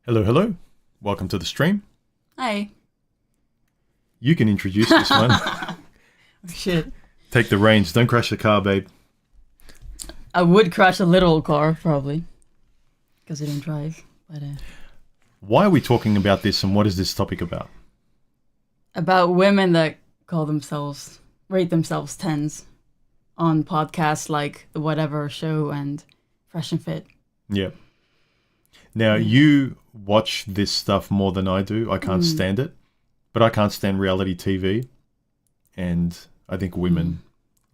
Hello, hello. Welcome to the stream. Hi. You can introduce this one. Oh, shit. Take the reins. Don't crash the car, babe. I would crash a little car, probably. Because I don't drive. But Why are we talking about this and what is this topic about? about women that rate themselves tens on podcasts like The Whatever Show and Fresh and Fit. Yeah. Now, you watch this stuff more than I do. I can't stand it. But I can't stand reality TV. And I think women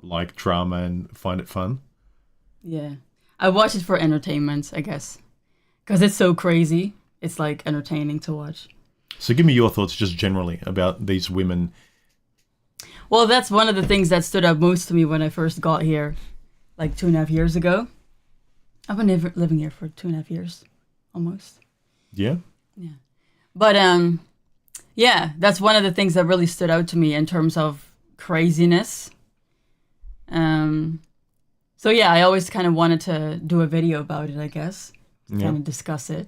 like drama and find it fun. Yeah. I watch it for entertainment, I guess. Because it's so crazy. It's like entertaining to watch. So give me your thoughts just generally about these women. Well, that's one of the things that stood out most to me when I first got here, like 2.5 years ago. I've been living here for 2.5 years, almost. Yeah? Yeah. But, yeah, that's one of the things that really stood out to me in terms of craziness. So, yeah, I always kind of wanted to do a video about it, I guess, to kind of discuss it.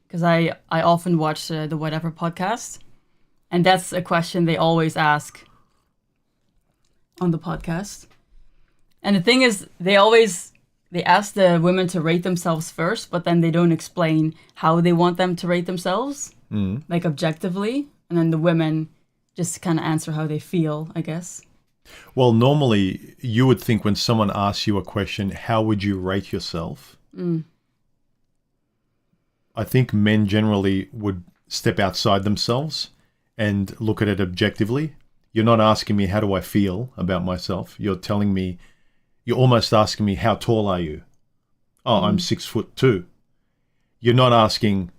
Because I often watch the Whatever podcast, and that's a question they always ask on the podcast. And the thing is, they ask the women to rate themselves first, but then they don't explain how they want them to rate themselves, like objectively. And then the women just kind of answer how they feel, I guess. Well, normally you would think when someone asks you a question, how would you rate yourself? I think men generally would step outside themselves and look at it objectively. You're not asking me, how do I feel about myself? You're almost asking me, how tall are you? Oh, I'm 6'2". You're not asking,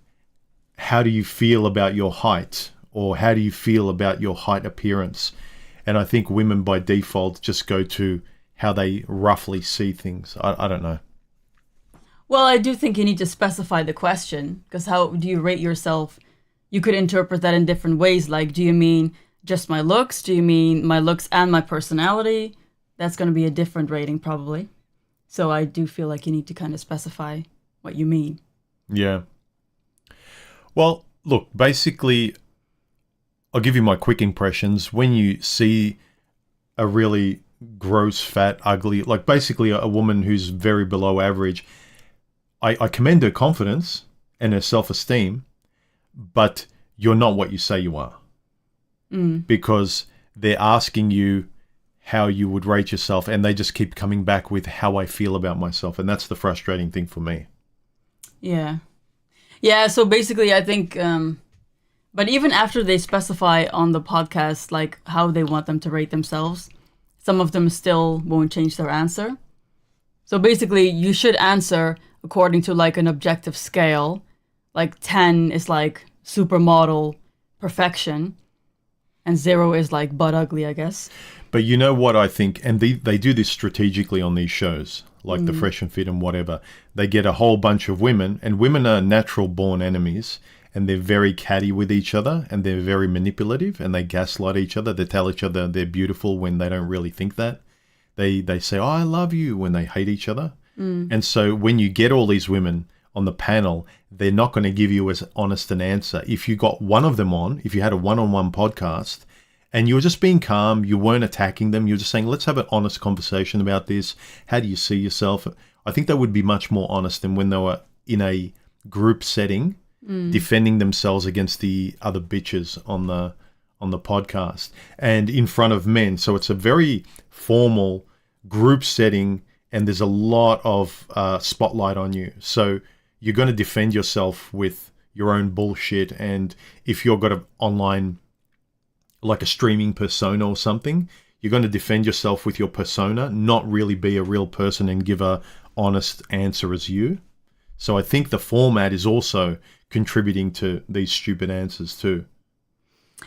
how do you feel about your height? Or how do you feel about your height appearance? And I think women by default just go to how they roughly see things. I don't know. Well, I do think you need to specify the question, because how do you rate yourself? You could interpret that in different ways. Like, do you mean just my looks? Do you mean my looks and my personality? That's going to be a different rating, probably. So I do feel like you need to kind of specify what you mean. Yeah. Well, look, basically, I'll give you my quick impressions. When you see a really gross, fat, ugly, like basically a woman who's very below average, I commend her confidence and her self-esteem, but you're not what you say you are. Because they're asking you how you would rate yourself, and they just keep coming back with how I feel about myself, and that's the frustrating thing for me. Yeah. Yeah, so basically I think, but even after they specify on the podcast, like how they want them to rate themselves, some of them still won't change their answer. So basically you should answer according to like an objective scale. Like 10 is like supermodel perfection, and 0 is like butt ugly, I guess. But you know what I think, and they do this strategically on these shows, like the Fresh and Fit and whatever. They get a whole bunch of women, and women are natural born enemies, and they're very catty with each other, and they're very manipulative, and they gaslight each other. They tell each other they're beautiful when they don't really think that. They say, oh, I love you, when they hate each other. And so when you get all these women on the panel, they're not going to give you as honest an answer. If you got one of them on, if you had a one-on-one podcast, and you were just being calm, you weren't attacking them, you were just saying, let's have an honest conversation about this. How do you see yourself? I think they would be much more honest than when they were in a group setting, defending themselves against the other bitches on the podcast and in front of men. So it's a very formal group setting, and there's a lot of spotlight on you. So you're going to defend yourself with your own bullshit. And if you've got an online, like a streaming persona or something, you're going to defend yourself with your persona, not really be a real person and give a honest answer as you. So I think the format is also contributing to these stupid answers too.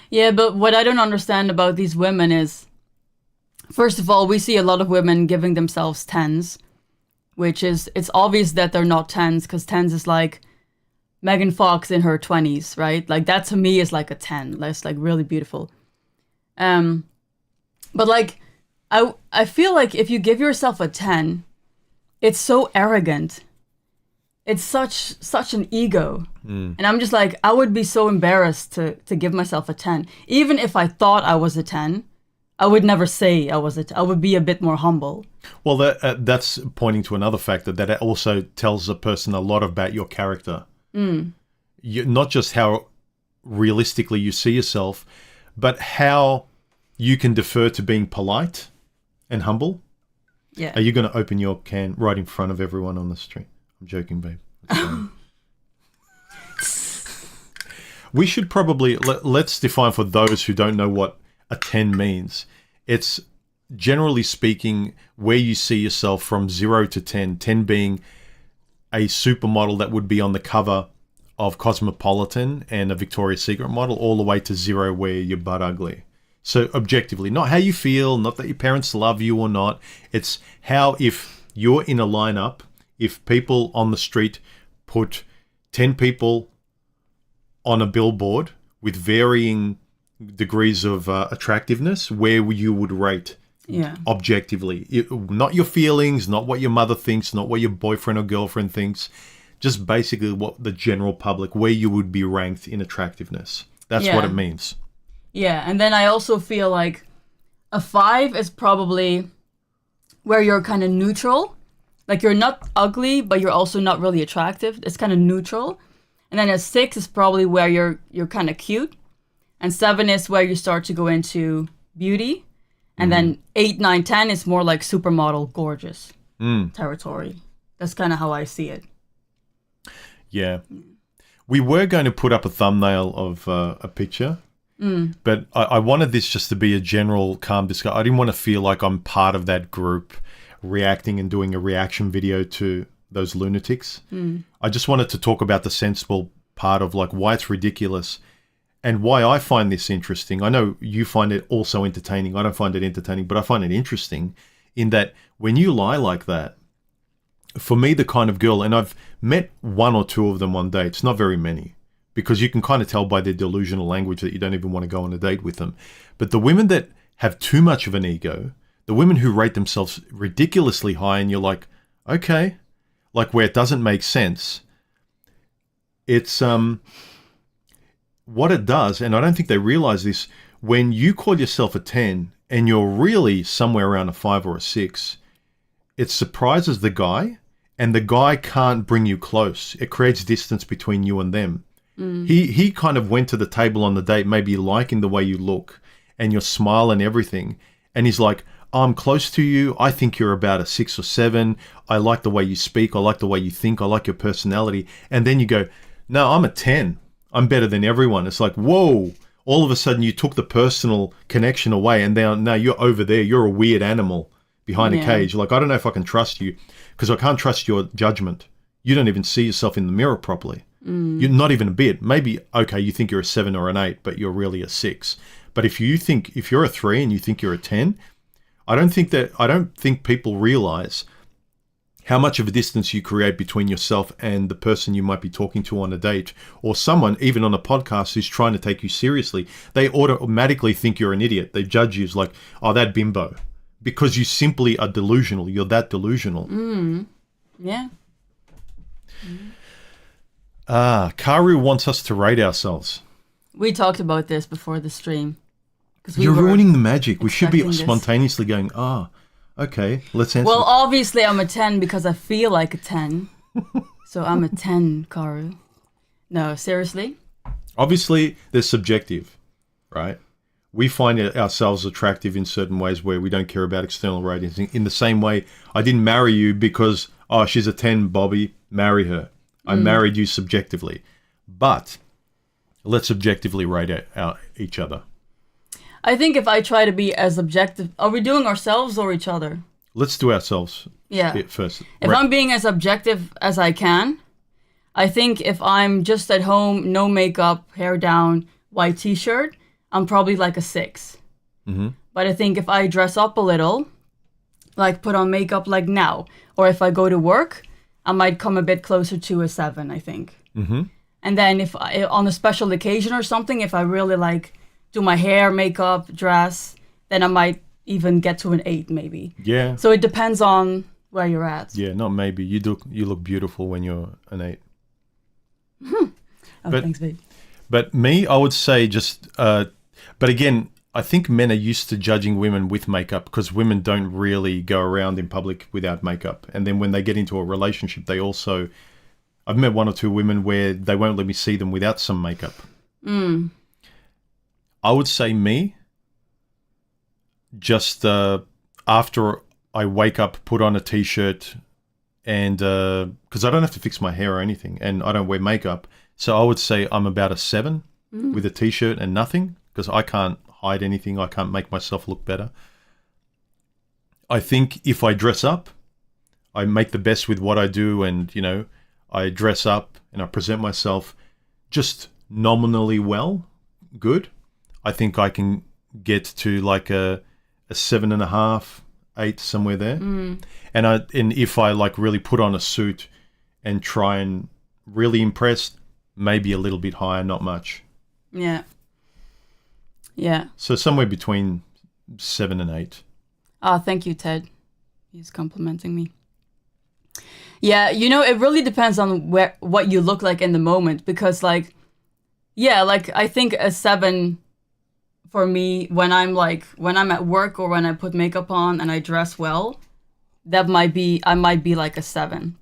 Yeah, but what I don't understand about these women is, first of all, we see a lot of women giving themselves 10s, which is, it's obvious that they're not 10s, because 10s is like Megan Fox in her 20s, right? Like that to me is like a 10. That's like really beautiful. But like, I feel like if you give yourself a 10, it's so arrogant. it's such an ego. And I'm just like, I would be so embarrassed to give myself a 10. Even if I thought I was a 10, I would never say I was a 10. I would be a bit more humble. Well, that's pointing to another factor that also tells a person a lot about your character. Not just how realistically you see yourself, but how you can defer to being polite and humble. Yeah. Are you going to open your can right in front of everyone on the street? I'm joking, babe. We should probably, let's define for those who don't know what a 10 means. It's generally speaking where you see yourself from 0 to 10, 10 being a supermodel that would be on the cover of Cosmopolitan and a Victoria's Secret model, all the way to 0 where you're butt ugly. So objectively, not how you feel, not that your parents love you or not. It's how, if you're in a lineup, if people on the street put 10 people on a billboard with varying degrees of attractiveness, where you would rate objectively. Not your feelings, not what your mother thinks, not what your boyfriend or girlfriend thinks, just basically what the general public, where you would be ranked in attractiveness. That's what it means. Yeah, and then I also feel like a 5 is probably where you're kind of neutral. Like you're not ugly, but you're also not really attractive. It's kind of neutral. And then a 6 is probably where you're kind of cute. And 7 is where you start to go into beauty. And then 8, 9, 10 is more like supermodel gorgeous territory. That's kind of how I see it. Yeah. We were going to put up a thumbnail of a picture, but I wanted this just to be a general calm discussion. I didn't want to feel like I'm part of that group reacting and doing a reaction video to those lunatics. I just wanted to talk about the sensible part of like why it's ridiculous and why I find this interesting. I know you find it also entertaining. I don't find it entertaining, but I find it interesting in that when you lie like that, for me, the kind of girl, and I've met 1 or 2 of them on dates, not very many, because you can kind of tell by their delusional language that you don't even want to go on a date with them. But the women that have too much of an ego, the women who rate themselves ridiculously high, and you're like, okay, like where it doesn't make sense, it's what it does, and I don't think they realize this, when you call yourself a 10 and you're really somewhere around a 5 or a 6, it surprises the guy, and the guy can't bring you close. It creates distance between you and them. He kind of went to the table on the date, maybe liking the way you look and your smile and everything, and he's like, I'm close to you. I think you're about a 6 or 7. I like the way you speak. I like the way you think. I like your personality. And then you go, no, I'm a 10. I'm better than everyone. It's like, whoa, all of a sudden you took the personal connection away, and now you're over there. You're a weird animal behind a cage. Like, I don't know if I can trust you because I can't trust your judgment. You don't even see yourself in the mirror properly. You're not even a bit. Maybe, okay, you think you're a 7 or an 8, but you're really a 6. But if you're a 3 and you think you're a 10, I don't think people realize how much of a distance you create between yourself and the person you might be talking to on a date, or someone, even on a podcast, who's trying to take you seriously. They automatically think you're an idiot. They judge you as like, oh, that bimbo. Because you simply are delusional. You're that delusional. Yeah. Karu wants us to rate ourselves. We talked about this before the stream. You're ruining the magic. We should be spontaneously going, okay, let's answer. Well, obviously I'm a 10 because I feel like a 10. So I'm a 10, Karu. No, seriously? Obviously, they're subjective, right? We find ourselves attractive in certain ways where we don't care about external ratings. In the same way, I didn't marry you because, oh, she's a 10, Bobby, marry her. I married you subjectively. But let's objectively rate each other. I think if I try to be as objective... Are we doing ourselves or each other? Let's do ourselves first. If I'm being as objective as I can, I think if I'm just at home, no makeup, hair down, white t-shirt, I'm probably like a 6. But I think if I dress up a little, like put on makeup like now, or if I go to work, I might come a bit closer to a 7, I think. And then if I, on a special occasion or something, if I really like do my hair, makeup, dress, then I might even get to an 8 maybe. Yeah. So it depends on where you're at. Yeah, not maybe. You look beautiful when you're an 8. Oh, thanks, babe. But me, I would say just, but again, I think men are used to judging women with makeup because women don't really go around in public without makeup. And then when they get into a relationship, they also, I've met 1 or 2 women where they won't let me see them without some makeup. I would say me, just after I wake up, put on a t-shirt, and because I don't have to fix my hair or anything, and I don't wear makeup, so I would say I'm about a 7 with a t-shirt and nothing, because I can't hide anything. I can't make myself look better. I think if I dress up, I make the best with what I do, and you know, I dress up and I present myself just nominally well, good. I think I can get to like a 7.5, 8, somewhere there. And if I like really put on a suit and try and really impress, maybe a little bit higher, not much. Yeah. So somewhere between 7 and 8. Thank you, Ted. He's complimenting me. Yeah, you know, it really depends on what you look like in the moment, because like, yeah, like I think a 7 for me when I'm at work or when I put makeup on and I dress well, I might be like a 7.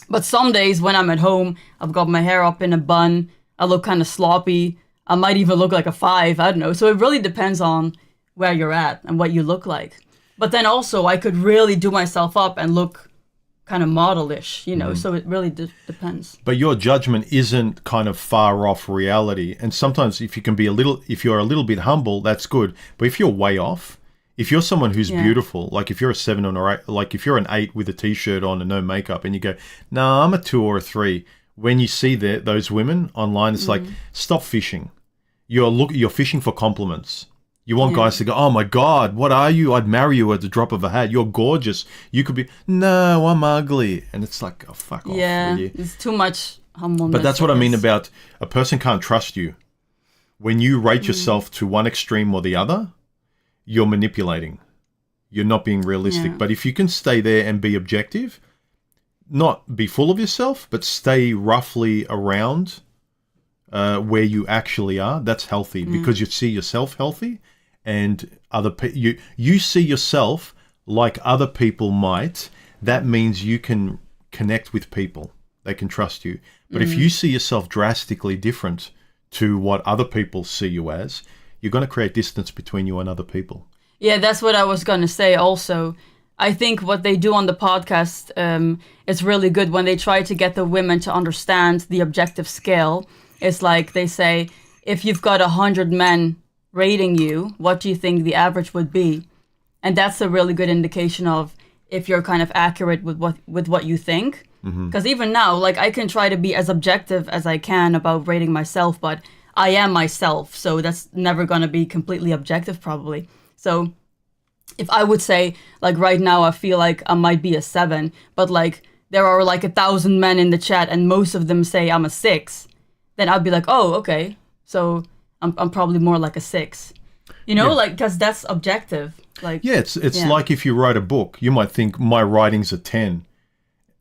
But some days when I'm at home, I've got my hair up in a bun, I look kind of sloppy, I might even look like a 5, I don't know. So it really depends on where you're at and what you look like. But then also I could really do myself up and look kind of modelish, you know, so it really depends. But your judgment isn't kind of far off reality. And sometimes if you're a little bit humble, that's good. But if you're way off, if you're someone who's beautiful, like if you're a 7 or 8, like if you're an 8 with a t-shirt on and no makeup and you go, no, I'm a 2 or a 3. When you see those women online, it's like, stop fishing. You're fishing for compliments. You want guys to go, oh my God, what are you? I'd marry you at the drop of a hat. You're gorgeous. You could be, no, I'm ugly. And it's like, oh, fuck off. Yeah, it's too much humbleness. But that's what I mean about a person can't trust you. When you rate yourself to one extreme or the other, you're manipulating. You're not being realistic. But if you can stay there and be objective, not be full of yourself, but stay roughly around where you actually are, that's healthy because you see yourself healthy. And you see yourself like other people might. That means you can connect with people. They can trust you. But if you see yourself drastically different to what other people see you as, you're going to create distance between you and other people. Yeah, that's what I was going to say also. I think what they do on the podcast is really good when they try to get the women to understand the objective scale. It's like they say, if you've got 100 men rating you, what do you think the average would be? And that's a really good indication of if you're kind of accurate with what you think. Because even now, like I can try to be as objective as I can about rating myself, but I am myself, so that's never going to be completely objective probably. So if I would say, like right now, I feel like I might be a 7, but like there are like 1,000 men in the chat and most of them say I'm a 6, then I'd be like, oh, okay, so I'm probably more like a 6, you know, like because that's objective. Like it's like if you write a book, you might think my writing's a 10,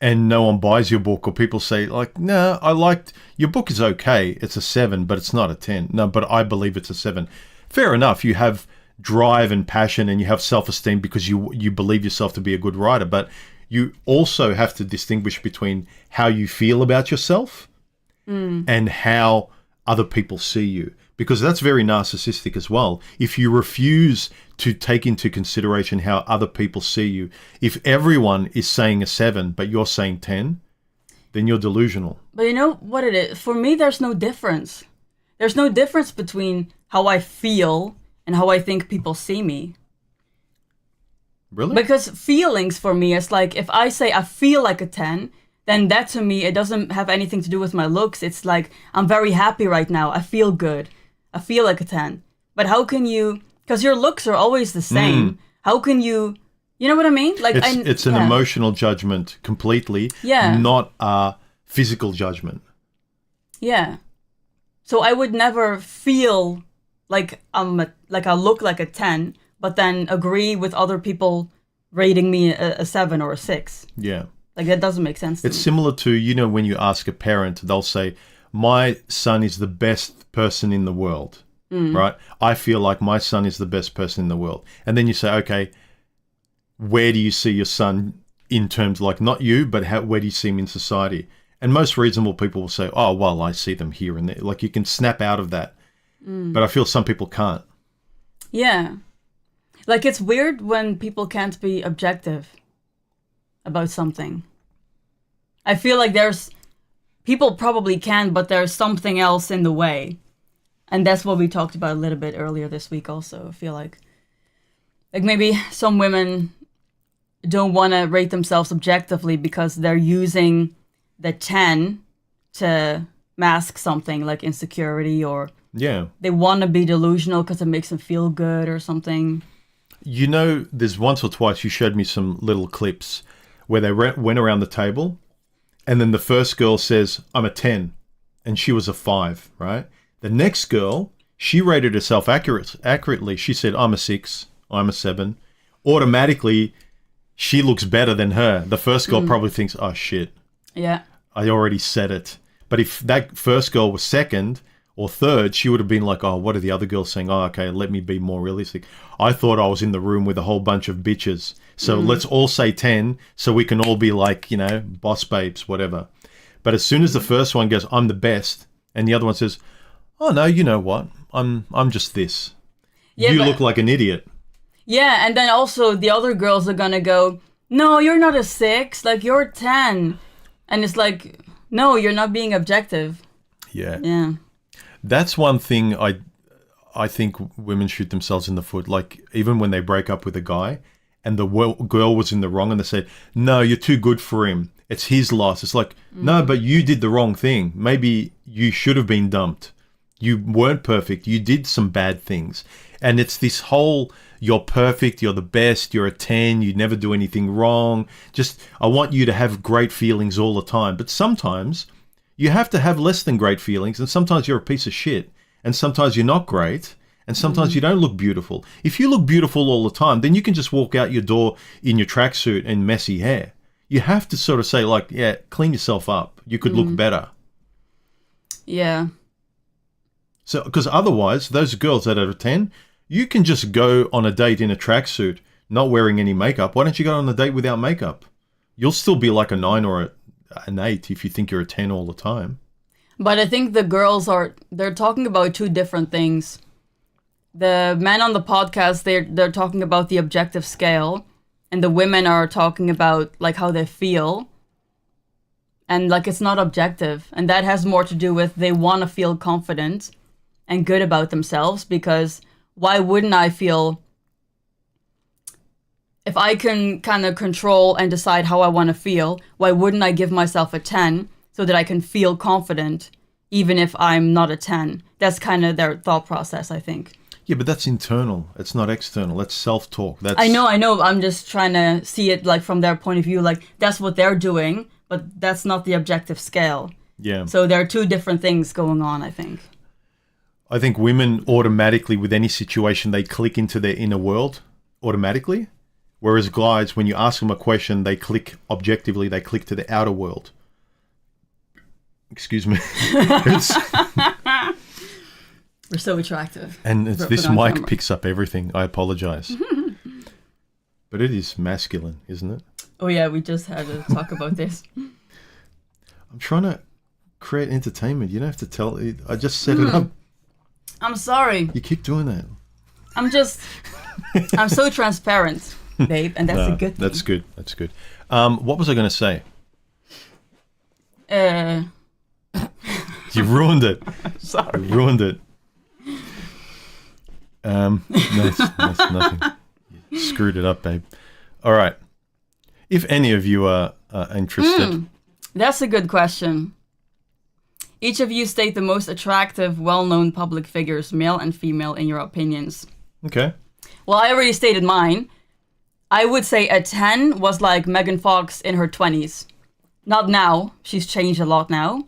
and no one buys your book, or people say like, no, I liked your book is okay, it's a 7, but it's not a 10. No, but I believe it's a 7. Fair enough, you have drive and passion, and you have self-esteem because you believe yourself to be a good writer, but you also have to distinguish between how you feel about yourself and how other people see you, because that's very narcissistic as well. If you refuse to take into consideration how other people see you, if everyone is saying a 7 but you're saying 10, then you're delusional. But you know what it is? For me, there's no difference. There's no difference between how I feel and how I think people see me. Really? Because feelings for me is like, if I say I feel like a 10, then that to me, it doesn't have anything to do with my looks. It's like, I'm very happy right now. I feel good. I feel like a 10. But how can you, because your looks are always the same, how can you know what I mean? Like it's an emotional judgment completely, not a physical judgment. Yeah. So I would never feel like I look like a 10, but then agree with other people rating me a 7 or a 6. Yeah. Like, that doesn't make sense to It's me. similar to, when you ask a parent, they'll say, my son is the best person in the world, right? I feel like my son is the best person in the world. And then you say, okay, where do you see your son in terms, like, not you, but where do you see him in society? And most reasonable people will say, oh, well, I see them here and there. Like, you can snap out of that. But I feel some people can't. Yeah. Like, it's weird when people can't be objective about something. I feel like people probably can, but there's something else in the way. And that's what we talked about a little bit earlier this week also. I feel like maybe some women don't want to rate themselves objectively because they're using the 10 to mask something like insecurity, or they want to be delusional because it makes them feel good or something. There's once or twice you showed me some little clips where they went around the table, and then the first girl says, I'm a 10, and she was a 5, right? The next girl, she rated herself accurately. She said, I'm a 6, I'm a 7. Automatically, she looks better than her. The first girl probably thinks, oh, shit. Yeah. I already said it. But if that first girl was second or third, she would have been like, oh, what are the other girls saying? Oh, okay, let me be more realistic. I thought I was in the room with a whole bunch of bitches. So let's all say 10 so we can all be like, boss babes, whatever. But as soon as the first one goes, I'm the best, and the other one says, oh, no, you know what? I'm just this. Yeah, you look like an idiot. Yeah, and then also the other girls are going to go, no, you're not a 6, like you're a 10. And it's like, no, you're not being objective. Yeah. Yeah. That's one thing I think women shoot themselves in the foot. Like, even when they break up with a guy and the girl was in the wrong and they said, no, you're too good for him. It's his loss. It's like, no, but you did the wrong thing. Maybe you should have been dumped. You weren't perfect. You did some bad things. And it's this whole, you're perfect, you're the best, you're a 10, you never do anything wrong. Just, I want you to have great feelings all the time. But sometimes you have to have less than great feelings, and sometimes you're a piece of shit, and sometimes you're not great, and sometimes you don't look beautiful. If you look beautiful all the time, then you can just walk out your door in your tracksuit and messy hair. You have to sort of say, like, yeah, clean yourself up. You could look better. Yeah. So, because otherwise, those girls that are a 10, you can just go on a date in a tracksuit, not wearing any makeup. Why don't you go on a date without makeup? You'll still be like a 9 or an 8 if you think you're a 10 all the time. But I think the girls they're talking about two different things. The men on the podcast, they're talking about the objective scale, and the women are talking about like how they feel. And like, it's not objective. And that has more to do with they want to feel confident and good about themselves, because why wouldn't I feel, if I can kind of control and decide how I want to feel, why wouldn't I give myself a 10 so that I can feel confident even if I'm not a 10? That's kind of their thought process, I think. Yeah, but that's internal. It's not external. That's self-talk. That's... I know. I'm just trying to see it like from their point of view. Like, that's what they're doing, but that's not the objective scale. Yeah. So there are two different things going on, I think. I think women automatically, with any situation, they click into their inner world automatically. Whereas guys, when you ask them a question, they click objectively, they click to the outer world. Excuse me. We're so attractive. And this mic picks up everything. I apologize. But it is masculine, isn't it? Oh yeah, we just had to talk about this. I'm trying to create entertainment. You don't have to tell. I just set it up. I'm sorry. You keep doing that. I'm so transparent, babe, and that's a good thing. That's good. That's good. What was I going to say? You ruined it. Sorry. You ruined it. That's nothing. You screwed it up, babe. All right. If any of you are interested. That's a good question. Each of you state the most attractive, well-known public figures, male and female, in your opinions. Okay. Well, I already stated mine. I would say a 10 was like Megan Fox in her 20s. Not now. She's changed a lot now.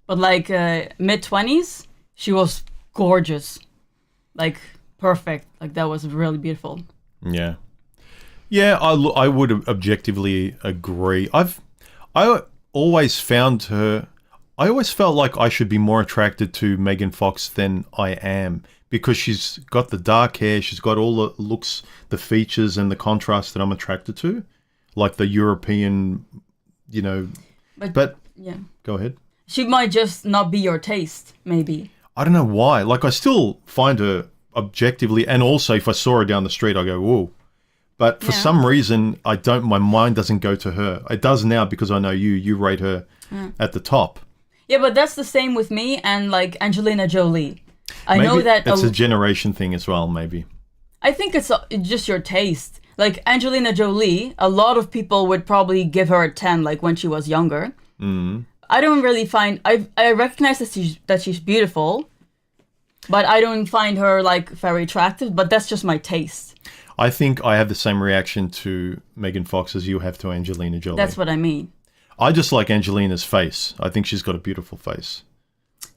But like mid-20s, she was gorgeous. Like perfect. Like that was really beautiful. Yeah. Yeah, I would objectively agree. I always found her. I always felt like I should be more attracted to Megan Fox than I am because she's got the dark hair, she's got all the looks, the features, and the contrast that I'm attracted to, like the European, you know. But yeah, go ahead. She might just not be your taste, maybe. I don't know why. Like I still find her objectively, and also if I saw her down the street, I go, whoa. But for some reason, my mind doesn't go to her. It does now because I know you rate her at the top. Yeah, but that's the same with me and like Angelina Jolie. I Maybe know that it's a generation thing as well, maybe. I think it's just your taste. Like Angelina Jolie, a lot of people would probably give her a 10 like when she was younger. Mm. I don't really find I recognize that she's beautiful, but I don't find her like very attractive, but that's just my taste. I think I have the same reaction to Megan Fox as you have to Angelina Jolie. That's what I mean. I just like Angelina's face. I think she's got a beautiful face.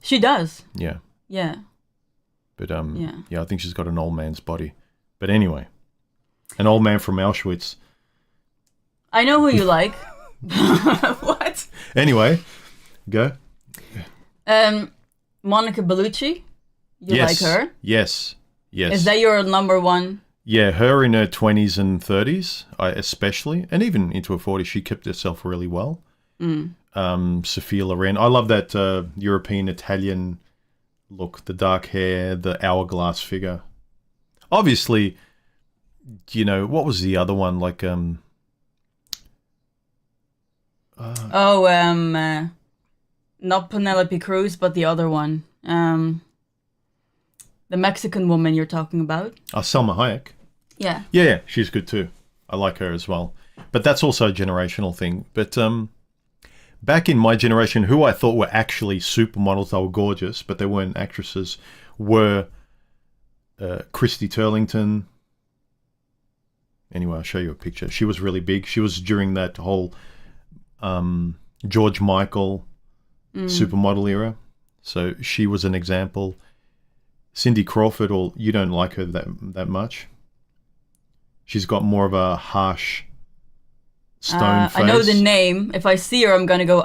She does. Yeah. Yeah. But yeah, I think she's got an old man's body. But anyway, an old man from Auschwitz. I know who you like. What? Anyway, go. Monica Bellucci. You like her? Yes. Yes. Is that your number one? Yeah, her in her 20s and 30s, especially, and even into her 40s, she kept herself really well. Sophia Loren. I love that European Italian look, the dark hair, the hourglass figure. Obviously, you know, what was the other one? Like, not Penelope Cruz, but the other one. The Mexican woman you're talking about. Selma Hayek. Yeah. Yeah, she's good too. I like her as well. But that's also a generational thing. But back in my generation, who I thought were actually supermodels, they were gorgeous, but they weren't actresses, were Christy Turlington. Anyway, I'll show you a picture. She was really big. She was during that whole George Michael supermodel era. So she was an example. Cindy Crawford, or you don't like her that much. She's got more of a harsh stone face. I know the name. If I see her, I'm going to go,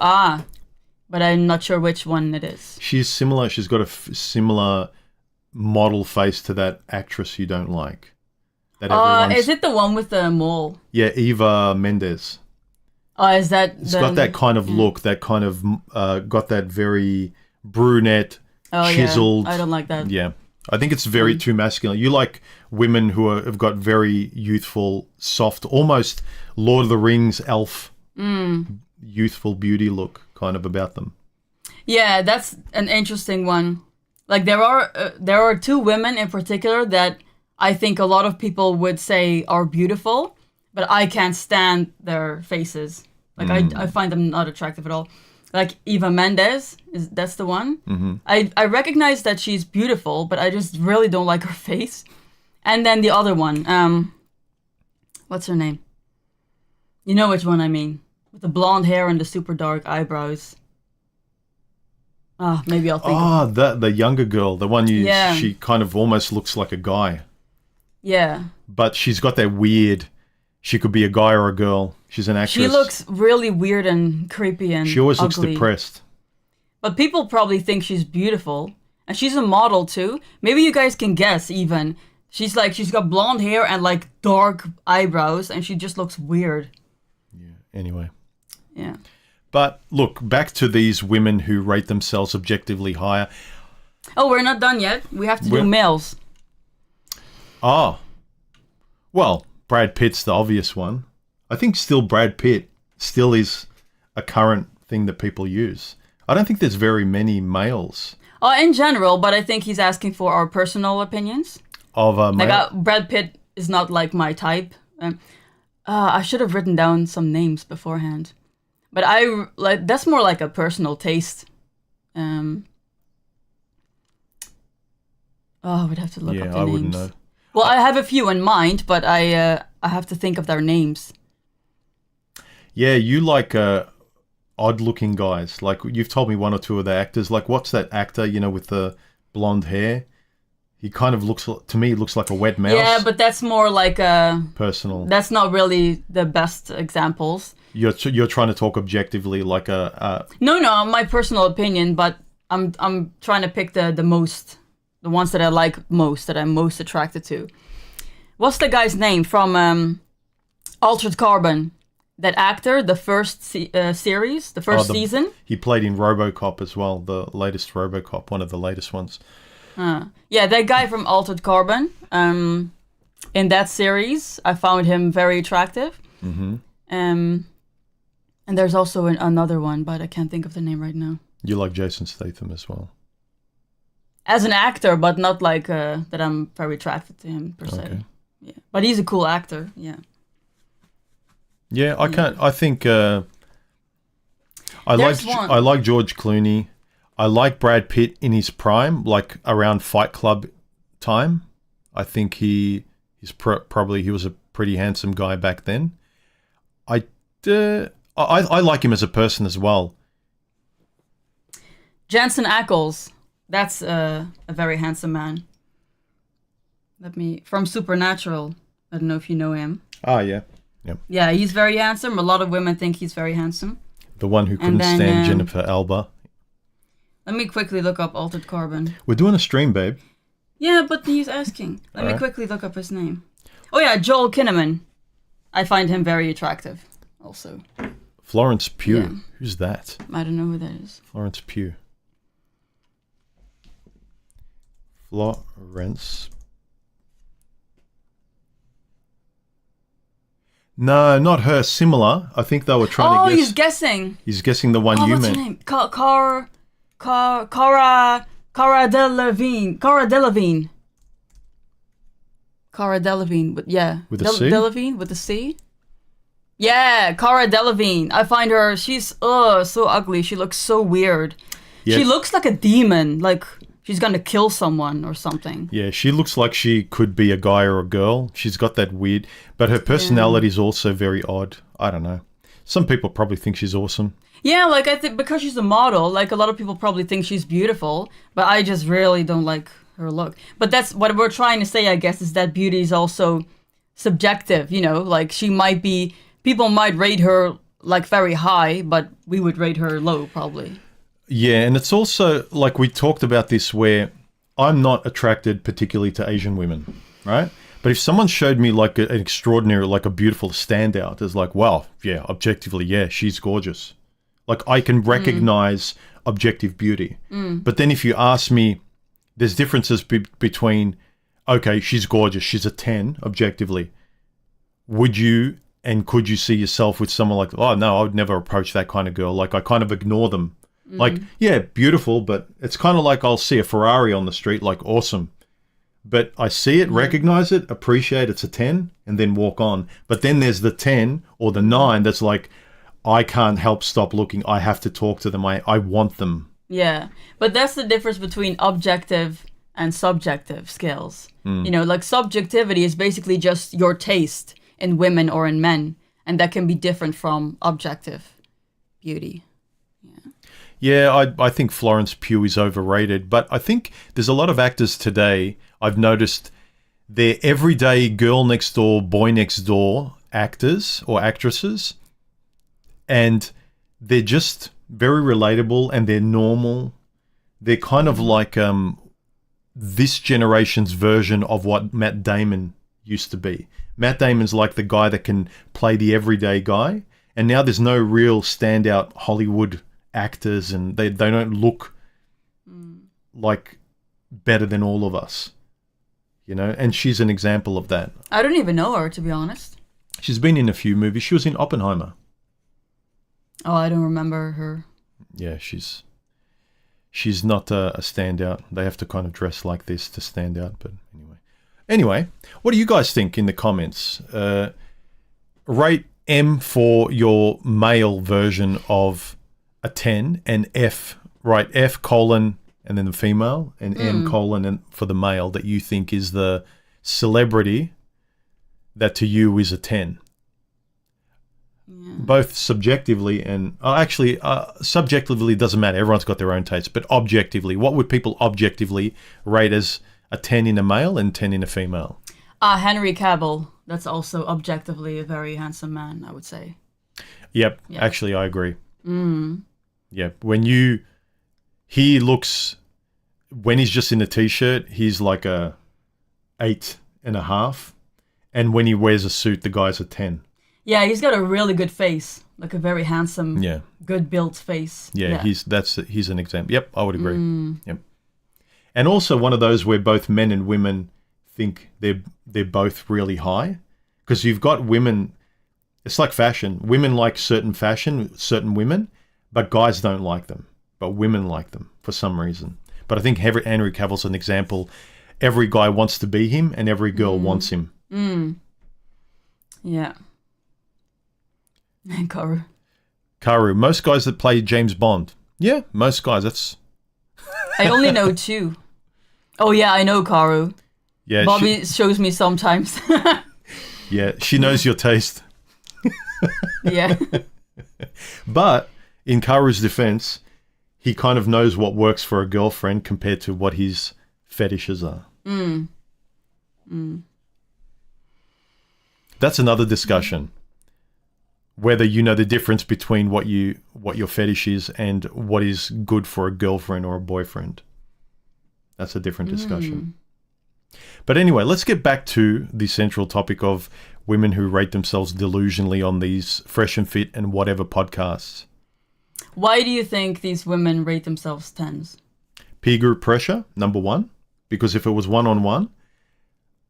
but I'm not sure which one it is. She's similar. She's got a similar model face to that actress you don't like. Is it the one with the mole? Yeah, Eva Mendes. Is that... It's got that kind of look, that kind of, got that very brunette, chiseled. Yeah. I don't like that. Yeah. I think it's very too masculine. You like women who have got very youthful, soft, almost Lord of the Rings elf, youthful beauty look kind of about them. Yeah, that's an interesting one. Like there are two women in particular that I think a lot of people would say are beautiful, but I can't stand their faces. Like I find them not attractive at all. Like Eva Mendes, that's the one. Mm-hmm. I recognize that she's beautiful, but I just really don't like her face. And then the other one, what's her name? You know which one I mean. With the blonde hair and the super dark eyebrows. Maybe I'll think the younger girl, the one she kind of almost looks like a guy. Yeah. But she's got that weird, she could be a guy or a girl. She's an actress. She looks really weird and creepy and she always ugly. looks depressed. But people probably think she's beautiful. And she's a model too. Maybe you guys can guess even. She's got blonde hair and like dark eyebrows and she just looks weird. Yeah, anyway. Yeah. But look, back to these women who rate themselves objectively higher. Oh, we're not done yet. We have to do males. Well, Brad Pitt's the obvious one. I think still Brad Pitt still is a current thing that people use. I don't think there's very many males. In general, but I think he's asking for our personal opinions. Of a male? Like Brad Pitt is not like my type. I should have written down some names beforehand. But that's more like a personal taste. I would have to look up the names. Yeah, I wouldn't know. Well, I have a few in mind, but I have to think of their names. Yeah, you like odd-looking guys. Like you've told me one or two of the actors. Like what's that actor? You know, with the blonde hair. He kind of looks to me looks like a wet mouse. Yeah, but that's more like a personal. That's not really the best examples. You're trying to talk objectively, like a. No, my personal opinion, but I'm trying to pick the ones that I like most, that I'm most attracted to. What's the guy's name from Altered Carbon? That actor, the first series, the first season. He played in RoboCop as well, the latest RoboCop, one of the latest ones. Yeah, that guy from Altered Carbon. In that series, I found him very attractive. Mm-hmm. And there's also another one, but I can't think of the name right now. You like Jason Statham as well? As an actor, but not like that I'm very attracted to him per se. Okay. Yeah, but he's a cool actor. Yeah. Yeah, I can't. I think I like George Clooney. I like Brad Pitt in his prime, like around Fight Club time. I think he's probably he was a pretty handsome guy back then. I like him as a person as well. Jensen Ackles, that's a very handsome man. From Supernatural. I don't know if you know him. Ah, yeah. Yep. Yeah, he's very handsome. A lot of women think he's very handsome. The one who couldn't stand Jennifer Alba. Let me quickly look up Altered Carbon. We're doing a stream, babe. Yeah, but he's asking. Let me quickly look up his name. Oh yeah, Joel Kinnaman. I find him very attractive also. Florence Pugh. Yeah. Who's that? I don't know who that is. Florence Pugh. Florence. No, not her. Similar. I think they were trying to guess. Oh, he's guessing. He's guessing the one you meant. What's her name? Cara Delevingne. Cara Delevingne. Cara Delevingne. Yeah. With a C? Delevingne with a C? Yeah, Cara Delevingne. I find her, she's so ugly. She looks so weird. Yes. She looks like a demon. Like she's gonna kill someone or something. Yeah, she looks like she could be a guy or a girl. She's got that weird, but her personality is also very odd. I don't know. Some people probably think she's awesome. Yeah, like I think because she's a model, like a lot of people probably think she's beautiful, but I just really don't like her look. But that's what we're trying to say, I guess, is that beauty is also subjective, you know? Like she might be, people might rate her like very high, but we would rate her low probably. Yeah, and it's also, like we talked about this, where I'm not attracted particularly to Asian women, right? But if someone showed me like an extraordinary, like a beautiful standout, it's like, wow, yeah, objectively, yeah, she's gorgeous. Like I can recognize objective beauty. But then if you ask me, there's differences between, okay, she's gorgeous, she's a 10 objectively. Would you and could you see yourself with someone like, oh no, I would never approach that kind of girl. Like I kind of ignore them. Like, yeah, beautiful, but it's kind of like I'll see a Ferrari on the street, like awesome. But I see it, recognize it, appreciate it's a 10, and then walk on. But then there's the 10 or the 9 that's like, I can't help stop looking. I have to talk to them. I want them. Yeah, but that's the difference between objective and subjective skills. You know, like subjectivity is basically just your taste in women or in men. And that can be different from objective beauty. Yeah, I think Florence Pugh is overrated, but I think there's a lot of actors today, I've noticed, they're everyday girl next door, boy next door actors or actresses, and they're just very relatable and they're normal. They're kind of like this generation's version of what Matt Damon used to be. Matt Damon's like the guy that can play the everyday guy, and now there's no real standout Hollywood actors, and they don't look like better than all of us, you know, and she's an example of that. I don't even know her, to be honest. She's been in a few movies. She was in Oppenheimer. Oh, I don't remember her. Yeah, she's not a standout. They have to kind of dress like this to stand out, but anyway, what do you guys think in the comments? Rate M for your male version of a 10, and F, right, F colon and then the female, and M colon and for the male that you think is the celebrity that to you is a 10. Both subjectively and subjectively doesn't matter. Everyone's got their own taste, but objectively, what would people objectively rate as a 10 in a male and 10 in a female. Henry Cavill. That's also objectively a very handsome man, I would say. Yep. Yeah. Actually, I agree. Mm. Yeah. When he's just in a t-shirt, he's like a 8.5. And when he wears a suit, the guy's a 10. Yeah, he's got a really good face. Like a very handsome, good built face. Yeah, he's an example. Yep, I would agree. Yep. And also one of those where both men and women think they're both really high. Because you've got women, it's like fashion. Women like certain fashion, certain women, but guys don't like them. But women like them for some reason. But I think Henry Cavill's an example. Every guy wants to be him and every girl wants him. Yeah. And Karu. Most guys that play James Bond. Yeah, most guys. That's. I only know 2. Oh yeah, I know Karu. Yeah, Bobby shows me sometimes. Yeah, she knows your taste. Yeah. But in Karu's defense, he kind of knows what works for a girlfriend compared to what his fetishes are. That's another discussion. Whether you know the difference between what your fetish is and what is good for a girlfriend or a boyfriend. That's a different discussion. But anyway, let's get back to the central topic of women who rate themselves delusionally on these Fresh and Fit and whatever podcasts. Why do you think these women rate themselves 10s? Peer group pressure, number one. Because if it was one-on-one,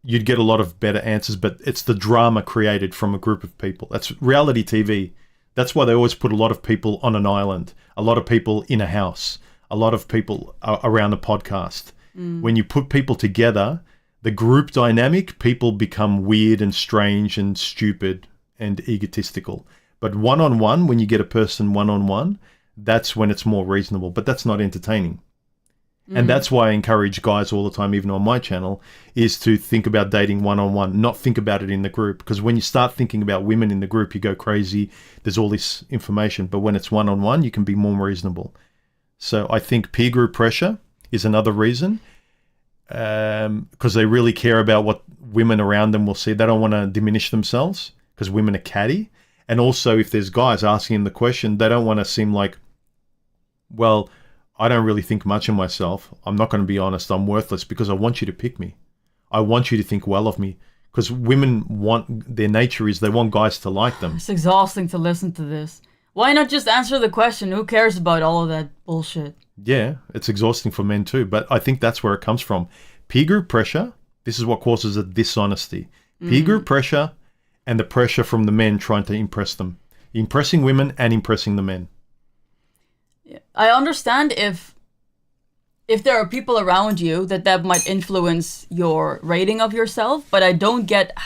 you'd get a lot of better answers, but it's the drama created from a group of people. That's reality TV. That's why they always put a lot of people on an island, a lot of people in a house, a lot of people around a podcast. When you put people together, the group dynamic, people become weird and strange and stupid and egotistical. But one-on-one, when you get a person one-on-one, that's when it's more reasonable. But that's not entertaining. And that's why I encourage guys all the time, even on my channel, is to think about dating one-on-one, not think about it in the group. Because when you start thinking about women in the group, you go crazy. There's all this information. But when it's one-on-one, you can be more reasonable. So I think peer group pressure is another reason. Because they really care about what women around them will see. They don't want to diminish themselves because women are catty. And also, if there's guys asking them the question, they don't want to seem like, well, I don't really think much of myself. I'm not going to be honest. I'm worthless because I want you to pick me. I want you to think well of me. Because women their nature is they want guys to like them. It's exhausting to listen to this. Why not just answer the question? Who cares about all of that bullshit? Yeah, it's exhausting for men too. But I think that's where it comes from. Peer group pressure, this is what causes a dishonesty. Peer group pressure and the pressure from the men trying to impress them. Impressing women and impressing the men. I understand if there are people around you that might influence your rating of yourself, but I don't get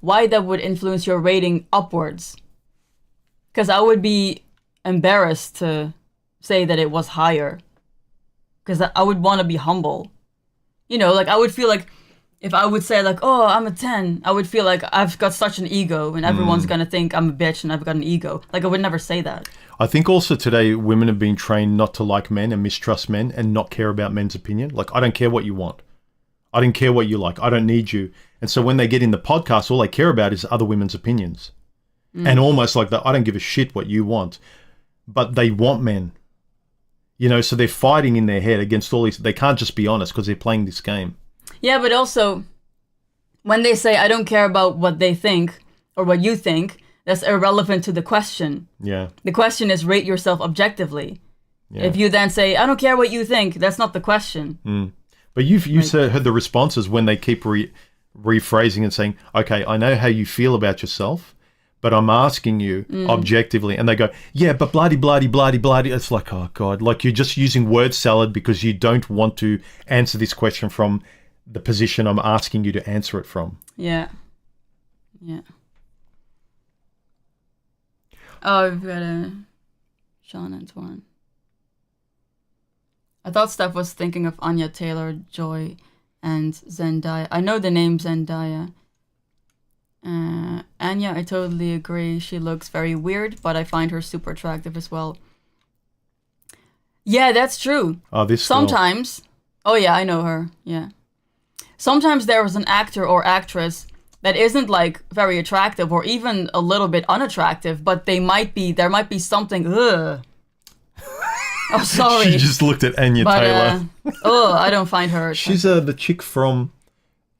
why that would influence your rating upwards. Because I would be embarrassed to say that it was higher. Because I would want to be humble. You know, like I would feel like if I would say like, oh, I'm a 10, I would feel like I've got such an ego and everyone's going to think I'm a bitch and I've got an ego. Like I would never say that. I think also today women have been trained not to like men and mistrust men and not care about men's opinion. Like, I don't care what you want. I don't care what you like. I don't need you. And so when they get in the podcast, all they care about is other women's opinions. And almost like that, I don't give a shit what you want. But they want men. You know, so they're fighting in their head against all these. They can't just be honest because they're playing this game. Yeah, but also, when they say, I don't care about what they think or what you think, that's irrelevant to the question. Yeah. The question is rate yourself objectively. Yeah. If you then say, I don't care what you think, that's not the question. But you've heard the responses when they keep rephrasing and saying, okay, I know how you feel about yourself, but I'm asking you objectively. And they go, yeah, but bloody, bloody, bloody, bloody. It's like, oh, God, like you're just using word salad because you don't want to answer this question from the position I'm asking you to answer it from. Yeah. Yeah. Oh, we've got a Sean Antoine. I thought Steph was thinking of Anya Taylor-Joy and Zendaya. I know the name Zendaya. Anya, I totally agree. She looks very weird, but I find her super attractive as well. Yeah, that's true. Oh, this sometimes. Girl. Oh yeah, I know her. Yeah. sometimes there is an actor or actress that isn't like very attractive or even a little bit unattractive, but there might be something. Ugh. Oh, sorry. She just looked at Anya Taylor. I don't find her attractive. She's the chick from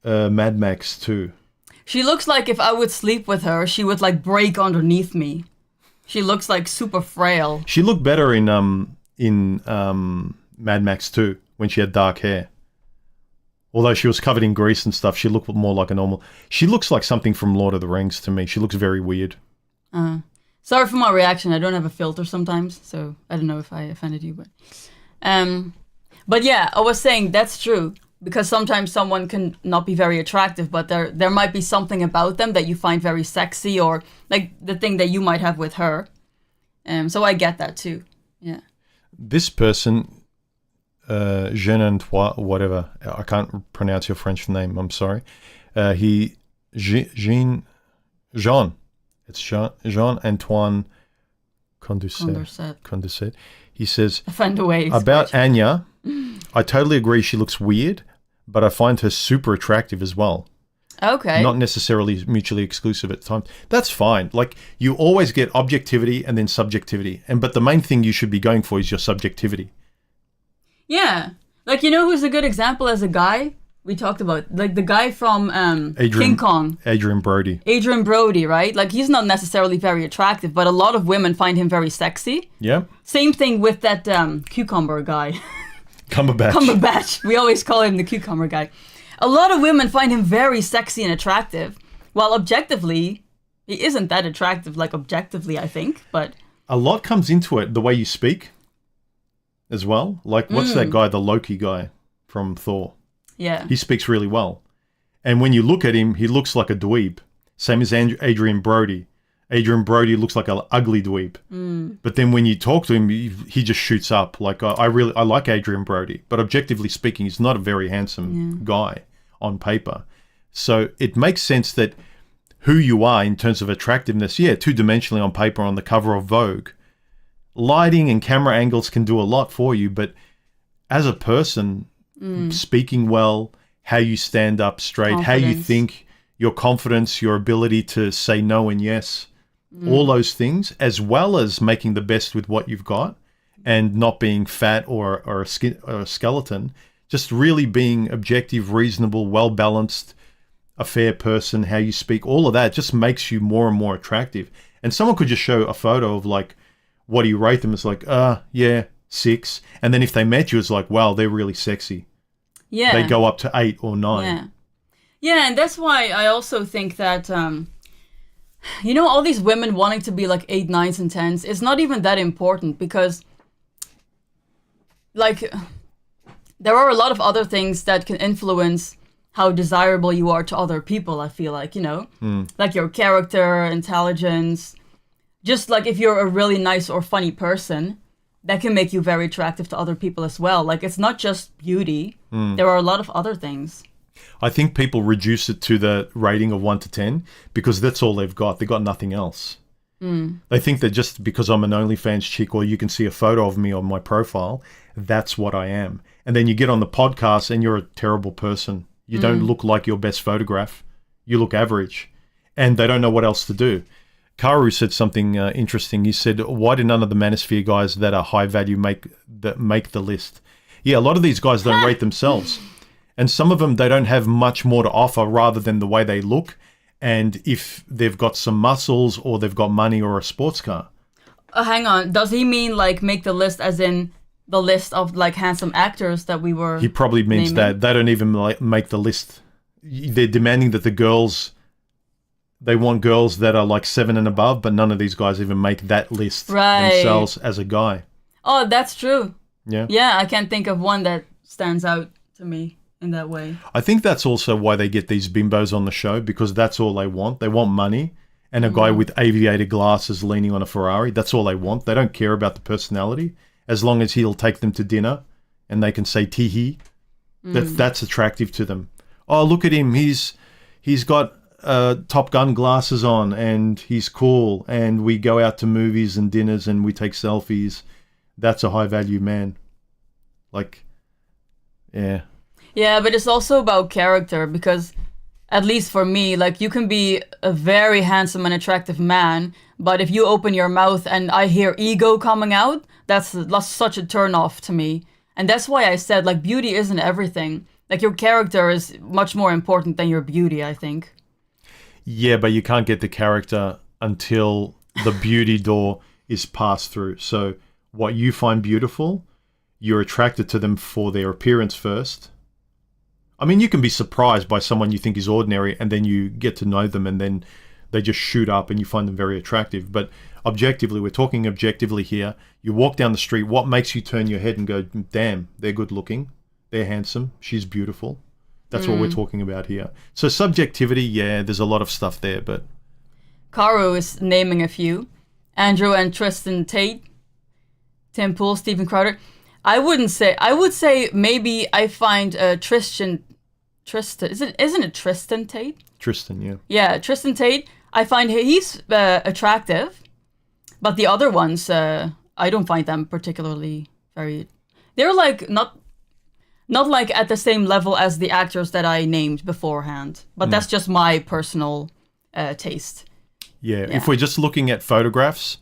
Mad Max 2. She looks like if I would sleep with her, she would like break underneath me. She looks like super frail. She looked better in Mad Max 2 when she had dark hair. Although she was covered in grease and stuff, she looked more like a normal. She looks like something from Lord of the Rings to me. She looks very weird. Sorry for my reaction. I don't have a filter sometimes, so I don't know if I offended you, but yeah, I was saying that's true because sometimes someone can not be very attractive, but there might be something about them that you find very sexy, or like the thing that you might have with her. So I get that too. Yeah. This person, Jean Antoine, whatever, I can't pronounce your French name. I'm sorry. Jean. It's Jean-Antoine Condorcet. He says, about Anya, I totally agree she looks weird, but I find her super attractive as well. Okay. Not necessarily mutually exclusive at times. That's fine. Like, you always get objectivity and then subjectivity. But the main thing you should be going for is your subjectivity. Yeah. Like, you know who's a good example as a guy? We talked about, like, the guy from King Kong. Adrian Brody. Adrian Brody, right? Like, he's not necessarily very attractive, but a lot of women find him very sexy. Yeah. Same thing with that cucumber guy. Cumberbatch. We always call him the cucumber guy. A lot of women find him very sexy and attractive, while objectively, he isn't that attractive, like, objectively, I think, but... A lot comes into it, the way you speak, as well. Like, what's that guy, the Loki guy from Thor? Yeah. He speaks really well. And when you look at him, he looks like a dweeb. Same as Adrian Brody. Adrian Brody looks like an ugly dweeb. But then when you talk to him, he just shoots up. Like, I like Adrian Brody. But objectively speaking, he's not a very handsome guy on paper. So it makes sense that who you are in terms of attractiveness, two-dimensionally on paper on the cover of Vogue, lighting and camera angles can do a lot for you. But as a person... speaking well, how you stand up straight, how you think, your confidence, your ability to say no and yes, all those things, as well as making the best with what you've got and not being fat or a skeleton, just really being objective, reasonable, well-balanced, a fair person, how you speak, all of that just makes you more and more attractive. And someone could just show a photo of like, what do you rate them? It's like, 6. And then if they met you, it's like, wow, they're really sexy. Yeah. They go up to 8 or 9. Yeah. Yeah, and that's why I also think that, you know, all these women wanting to be like 8, 9s, and 10s, it's not even that important because, like, there are a lot of other things that can influence how desirable you are to other people, I feel like, you know? Like your character, intelligence. Just like if you're a really nice or funny person, that can make you very attractive to other people as well. Like, it's not just beauty. There are a lot of other things. I think people reduce it to the rating of 1 to 10 because that's all they've got. They've got nothing else. They think that just because I'm an OnlyFans chick or you can see a photo of me on my profile, that's what I am. And then you get on the podcast and you're a terrible person. You don't look like your best photograph. You look average. And they don't know what else to do. Karu said something interesting. He said, why do none of the Manosphere guys that are high value make the list? Yeah, a lot of these guys don't rate themselves. And some of them, they don't have much more to offer rather than the way they look. And if they've got some muscles or they've got money or a sports car. Hang on. Does he mean like make the list as in the list of like handsome actors that we were He probably means naming? that. They don't even make the list. They're demanding that the girls... They want girls that are like 7 and above, but none of these guys even make that list themselves as a guy. Oh, that's true. Yeah. Yeah, I can't think of one that stands out to me in that way. I think that's also why they get these bimbos on the show, because that's all they want. They want money and a guy with aviator glasses leaning on a Ferrari. That's all they want. They don't care about the personality as long as he'll take them to dinner and they can say tee-hee. That's attractive to them. Oh, look at him. He's got... Top Gun glasses on and he's cool and we go out to movies and dinners and we take selfies. That's a high value man. Like, yeah. Yeah, but it's also about character because, at least for me, like you can be a very handsome and attractive man, but if you open your mouth and I hear ego coming out, that's such a turn off to me. And that's why I said like beauty isn't everything. Like your character is much more important than your beauty, I think. Yeah, but you can't get the character until the beauty door is passed through. So what you find beautiful, you're attracted to them for their appearance first. I mean, you can be surprised by someone you think is ordinary and then you get to know them and then they just shoot up and you find them very attractive. But objectively, we're talking objectively here. You walk down the street, what makes you turn your head and go, damn, they're good looking, they're handsome, she's beautiful. That's what we're talking about here. So subjectivity, yeah, there's a lot of stuff there, but... Caro is naming a few. Andrew and Tristan Tate, Tim Pool, Steven Crowder. I would say maybe I find Tristan, isn't it Tristan Tate? Tristan, yeah. Yeah, Tristan Tate. I find he's attractive, but the other ones, I don't find them particularly very... They're like not like at the same level as the actors that I named beforehand, but that's just my personal taste. Yeah, if we're just looking at photographs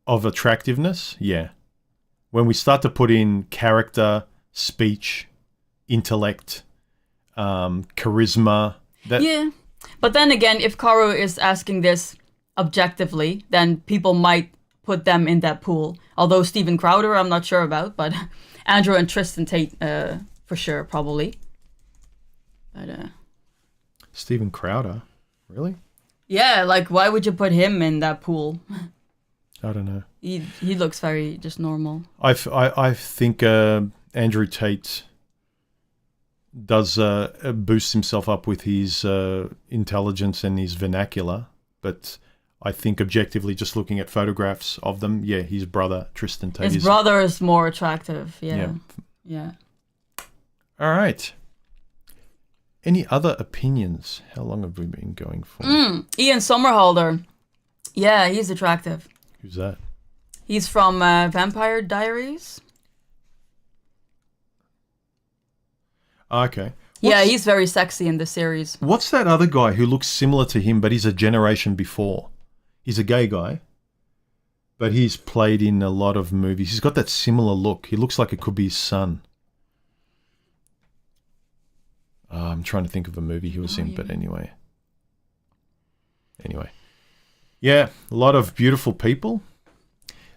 of attractiveness, yeah. When we start to put in character, speech, intellect, charisma... Yeah, but then again, if Caro is asking this objectively, then people might put them in that pool. Although Steven Crowder, I'm not sure about, but Andrew and Tristan Tate, for sure, probably. But Steven Crowder? Really? Yeah, like why would you put him in that pool? I don't know. He looks very just normal. I think Andrew Tate does boost himself up with his intelligence and his vernacular, but I think objectively, just looking at photographs of them, yeah, his brother Tristan Tate. His brother is more attractive. Yeah. All right. Any other opinions? How long have we been going for? Ian Somerhalder. Yeah, he's attractive. Who's that? He's from Vampire Diaries. Okay. He's very sexy in the series. What's that other guy who looks similar to him, but he's a generation before? He's a gay guy, but he's played in a lot of movies. He's got that similar look. He looks like it could be his son. I'm trying to think of a movie he was in, but anyway. Yeah, a lot of beautiful people.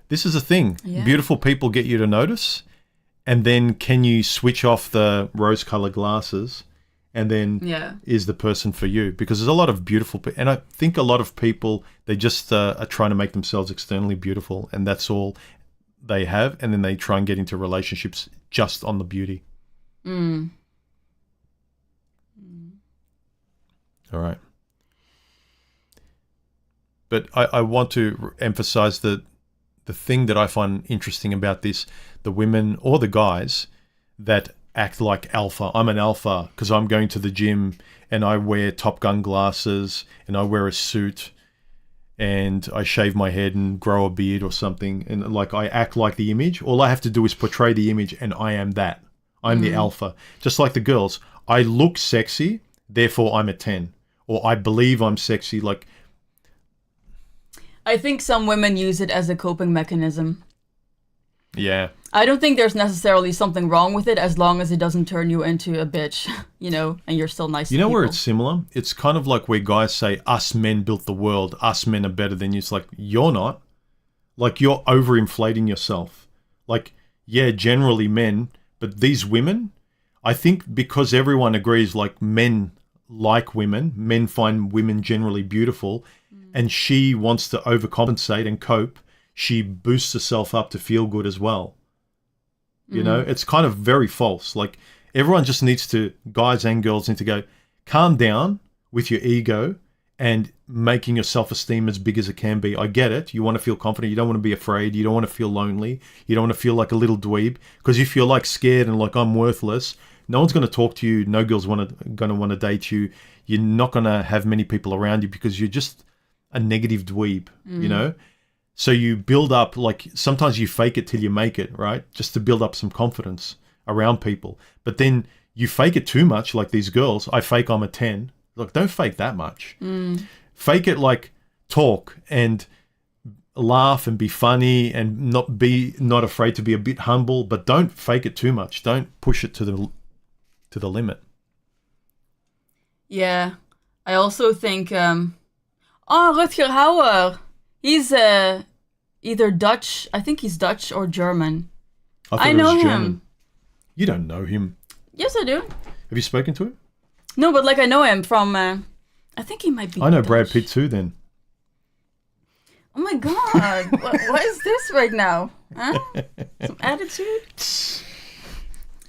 This is a thing. Yeah. Beautiful people get you to notice. And then can you switch off the rose-colored glasses and then is the person for you? Because there's a lot of beautiful people. And I think a lot of people, they just are trying to make themselves externally beautiful. And that's all they have. And then they try and get into relationships just on the beauty. All right. But I want to emphasize that the thing that I find interesting about this, the women or the guys that act like alpha. I'm an alpha because I'm going to the gym and I wear Top Gun glasses and I wear a suit and I shave my head and grow a beard or something. And like I act like the image. All I have to do is portray the image and I am that. I'm the alpha. Just like the girls. I look sexy, therefore I'm a 10. Or I believe I'm sexy, like... I think some women use it as a coping mechanism. Yeah. I don't think there's necessarily something wrong with it as long as it doesn't turn you into a bitch, and you're still nice to people. You know where it's similar? It's kind of like where guys say, us men built the world, us men are better than you. It's like, you're not. Like, you're overinflating yourself. Like, yeah, generally men, but these women, I think because everyone agrees, like, men like women, men find women generally beautiful, and she wants to overcompensate and cope. She boosts herself up to feel good as well. You know, it's kind of very false. Like, everyone just needs to, guys and girls need to go, calm down with your ego and making your self-esteem as big as it can be. I get it. You want to feel confident. You don't want to be afraid. You don't want to feel lonely. You don't want to feel like a little dweeb. Because if you're like scared and like, I'm worthless, no one's going to talk to you. No girl's going to want to date you. You're not going to have many people around you because you're just a negative dweeb, you know? So you build up, like, sometimes you fake it till you make it, right? Just to build up some confidence. around people. But then you fake it too much, like these girls. I fake I'm a 10. Look, don't fake that much. Fake it like talk and laugh and be funny and not afraid to be a bit humble, but don't fake it too much. Don't push it to the limit. Yeah. I also think Rutger Hauer. He's either Dutch. I think he's Dutch or German. I know him. You don't know him. Yes, I do. Have you spoken to him? No, but like I know him from. I think he might be. I know Dutch. Brad Pitt too. Then. Oh my God! what is this right now? Huh? Some attitude.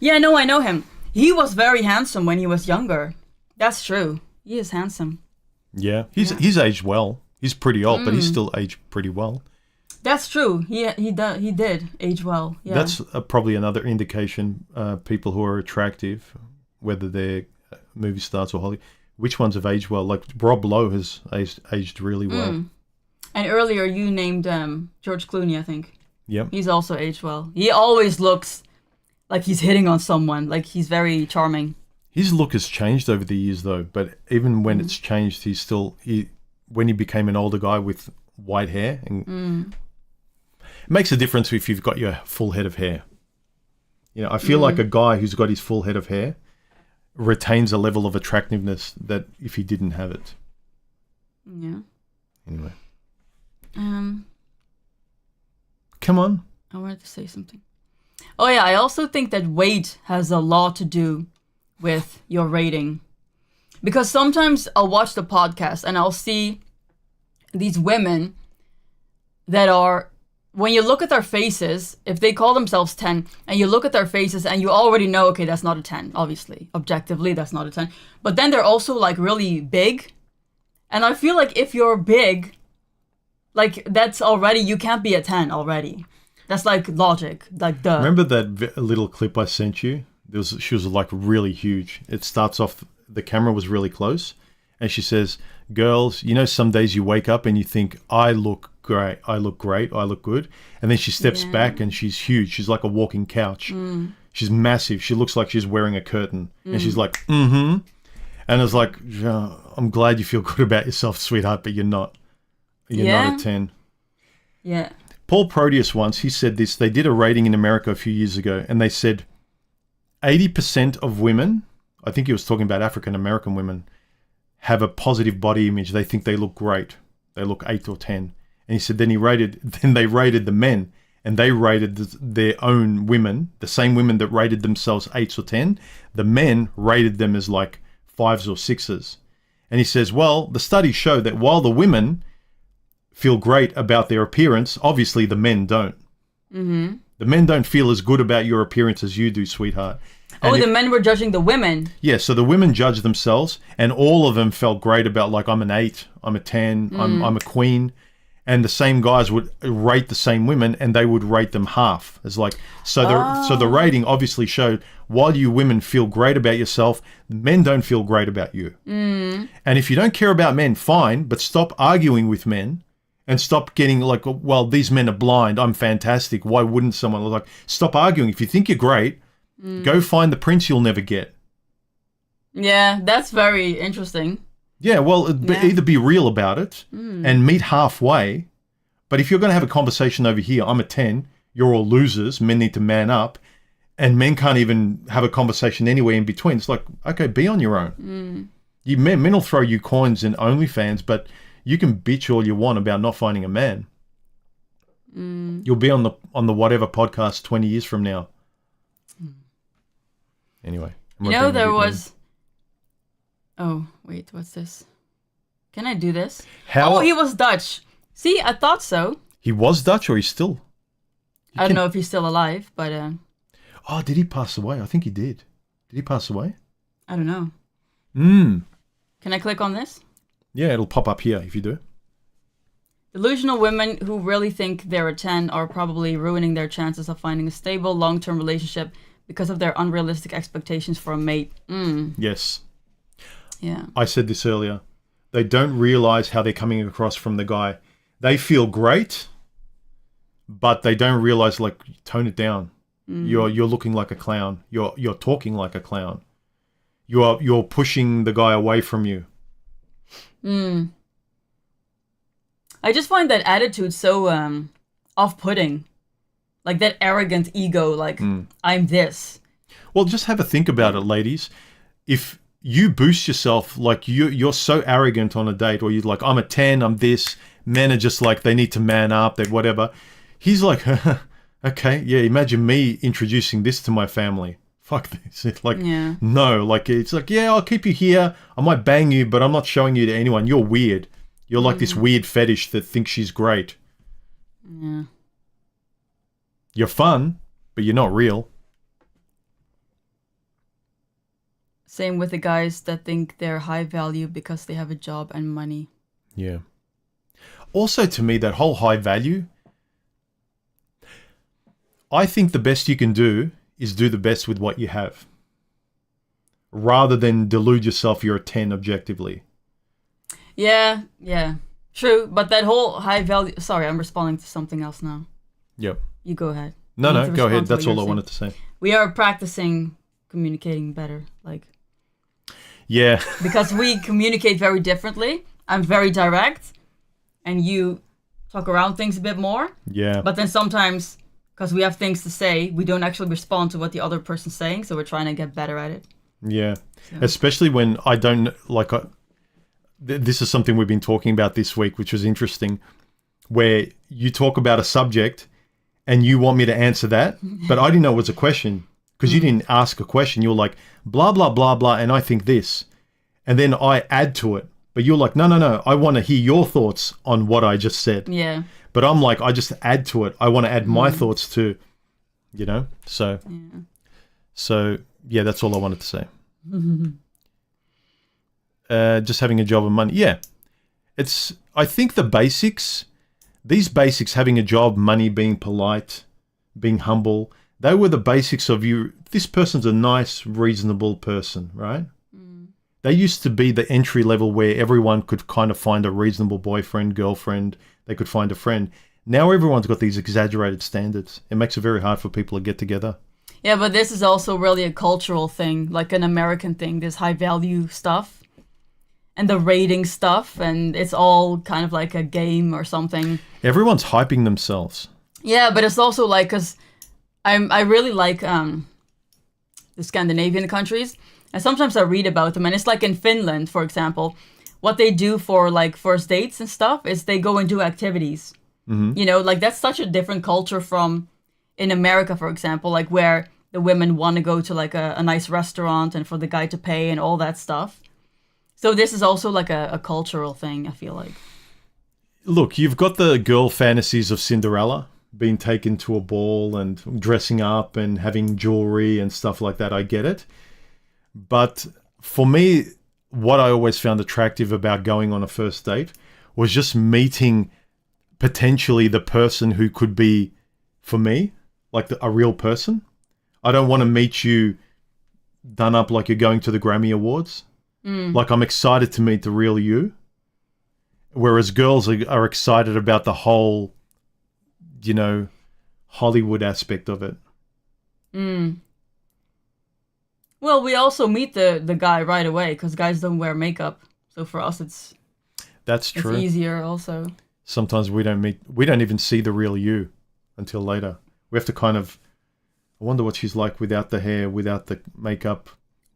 Yeah, no, I know him. He was very handsome when he was younger. That's true. He is handsome. Yeah, he's aged well. He's pretty old, but he's still aged pretty well. That's true. He did age well. Yeah. That's probably another indication. People who are attractive, whether they're movie stars or Hollywood, which ones have aged well? Like Rob Lowe has aged really well. And earlier you named George Clooney, I think. Yep. He's also aged well. He always looks like he's hitting on someone. Like he's very charming. His look has changed over the years, though. But even when it's changed, when he became an older guy with white hair, and it makes a difference if you've got your full head of hair. You know, I feel like a guy who's got his full head of hair retains a level of attractiveness that if he didn't have it. Yeah. Anyway. Come on. I wanted to say something. Oh yeah, I also think that weight has a lot to do with your rating. Because sometimes I'll watch the podcast and I'll see these women that are, when you look at their faces, if they call themselves 10, and you look at their faces and you already know, okay, that's not a 10, obviously. Objectively, that's not a 10. But then they're also like really big. And I feel like if you're big, like that's already, you can't be a 10 already. That's like logic, like duh. Remember that little clip I sent you? She was like really huge. It starts off, the camera was really close, and she says, girls, you know, some days you wake up and you think, I look great, I look good. And then she steps back and she's huge. She's like a walking couch. She's massive. She looks like she's wearing a curtain. And she's like, And it's like, I'm glad you feel good about yourself, sweetheart, but you're not. You're not a 10. Yeah. Paul Proteus once, he said this, they did a rating in America a few years ago, and they said 80% of women, I think he was talking about African American women, have a positive body image. They think they look great. They look 8 or 10. And he said then they rated the men, and they rated their own women, the same women that rated themselves 8s or 10. The men rated them as like 5s or 6s. And he says, well, the studies show that while the women feel great about their appearance, obviously the men don't. The men don't feel as good about your appearance as you do, sweetheart. And the men were judging the women. Yeah, so the women judged themselves, and all of them felt great about, like, I'm an 8, I'm a 10, I'm a queen. And the same guys would rate the same women, and they would rate them half. It's like, so the rating obviously showed, while you women feel great about yourself, men don't feel great about you. And if you don't care about men, fine, but stop arguing with men. And stop getting like, well, these men are blind. I'm fantastic. Why wouldn't someone? Like, stop arguing. If you think you're great, go find the prince you'll never get. Yeah, that's very interesting. Yeah, well, either be real about it and meet halfway. But if you're going to have a conversation over here, I'm a 10, you're all losers, men need to man up, and men can't even have a conversation anywhere in between. It's like, okay, be on your own. Men will throw you coins in OnlyFans, but you can bitch all you want about not finding a man. You'll be on the whatever podcast 20 years from now. Anyway. You know, there was... Oh, wait, what's this? Can I do this? Oh, he was Dutch. See, I thought so. He was Dutch, or he's still? I don't know if he's still alive, but... Oh, did he pass away? I think he did. Did he pass away? I don't know. Can I click on this? Yeah, it'll pop up here if you do. Delusional women who really think they're a 10 are probably ruining their chances of finding a stable, long-term relationship because of their unrealistic expectations for a mate. Yes. Yeah. I said this earlier. They don't realize how they're coming across from the guy. They feel great, but they don't realize, like, tone it down. You're looking like a clown. You're talking like a clown. You're pushing the guy away from you. I just find that attitude so off-putting. Like that arrogant ego, like, I'm this. Well, just have a think about it, ladies. If you boost yourself, like you're so arrogant on a date, or you're like, I'm a 10, I'm this. Men are just like, they need to man up, they whatever. He's like, okay, yeah, imagine me introducing this to my family. Fuck this. It's like, no, like, it's like, yeah, I'll keep you here. I might bang you, but I'm not showing you to anyone. You're weird. You're like this weird fetish that thinks she's great. Yeah. You're fun, but you're not real. Same with the guys that think they're high value because they have a job and money. Yeah. Also, to me, that whole high value, I think the best you can do is do the best with what you have, rather than delude yourself you're a 10 objectively. Yeah, true. But that whole high value... Sorry, I'm responding to something else now. Yep. You go ahead. No, go ahead. That's all I wanted to say. We are practicing communicating better, like... Yeah. Because we communicate very differently. I'm very direct, and you talk around things a bit more. Yeah. But then sometimes, because we have things to say, we don't actually respond to what the other person's saying, so we're trying to get better at it. Yeah. So. Especially when I don't, like, this is something we've been talking about this week, which was interesting, where you talk about a subject and you want me to answer that, but I didn't know it was a question. Because you didn't ask a question. You're like, blah, blah, blah, blah, and I think this. And then I add to it. But you're like, no, I want to hear your thoughts on what I just said. Yeah. But I'm like, I just add to it. I want to add my thoughts to, So, yeah, that's all I wanted to say. Just having a job and money. Yeah. I think these basics, having a job, money, being polite, being humble, they were the basics of you. This person's a nice, reasonable person, right? They used to be the entry level where everyone could kind of find a reasonable boyfriend, girlfriend. They could find a friend. Now everyone's got these exaggerated standards. It makes it very hard for people to get together. Yeah, but this is also really a cultural thing, like an American thing, this high value stuff and the rating stuff. And it's all kind of like a game or something. Everyone's hyping themselves. Yeah, but it's also like, because I really like the Scandinavian countries, and sometimes I read about them, and it's like in Finland, for example, what they do for like first dates and stuff is they go and do activities. Like that's such a different culture from in America, for example, like where the women want to go to like a nice restaurant and for the guy to pay and all that stuff. So this is also like a cultural thing, I feel like. Look, you've got the girl fantasies of Cinderella, being taken to a ball and dressing up and having jewelry and stuff like that. I get it. But for me, what I always found attractive about going on a first date was just meeting potentially the person who could be for me, like a real person. I don't want to meet you done up like you're going to the Grammy Awards. Like I'm excited to meet the real you. Whereas girls are excited about the whole, Hollywood aspect of it. Well, we also meet the guy right away because guys don't wear makeup. So for us, that's true. It's easier also. Sometimes we don't even see the real you until later. We have to kind of, I wonder what she's like without the hair, without the makeup,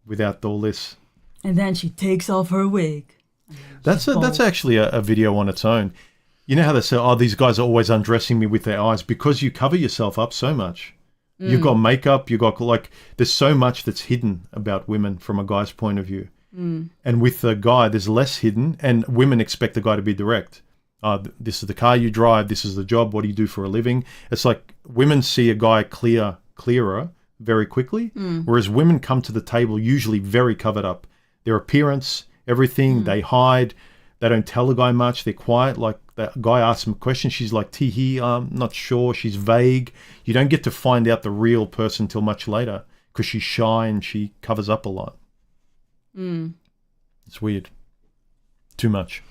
without all this. And then she takes off her wig. That's actually a video on its own. You know how they say, oh, these guys are always undressing me with their eyes because you cover yourself up so much. You've got makeup, there's so much that's hidden about women from a guy's point of view. And with a guy, there's less hidden, and women expect the guy to be direct. This is the car you drive, this is the job, what do you do for a living? It's like women see a guy clearer very quickly, whereas women come to the table usually very covered up. Their appearance, everything, they hide. They don't tell the guy much. They're quiet. Like that guy asks him a question. She's like, tee-hee, I'm not sure. She's vague. You don't get to find out the real person till much later because she's shy and she covers up a lot. It's weird. Too much.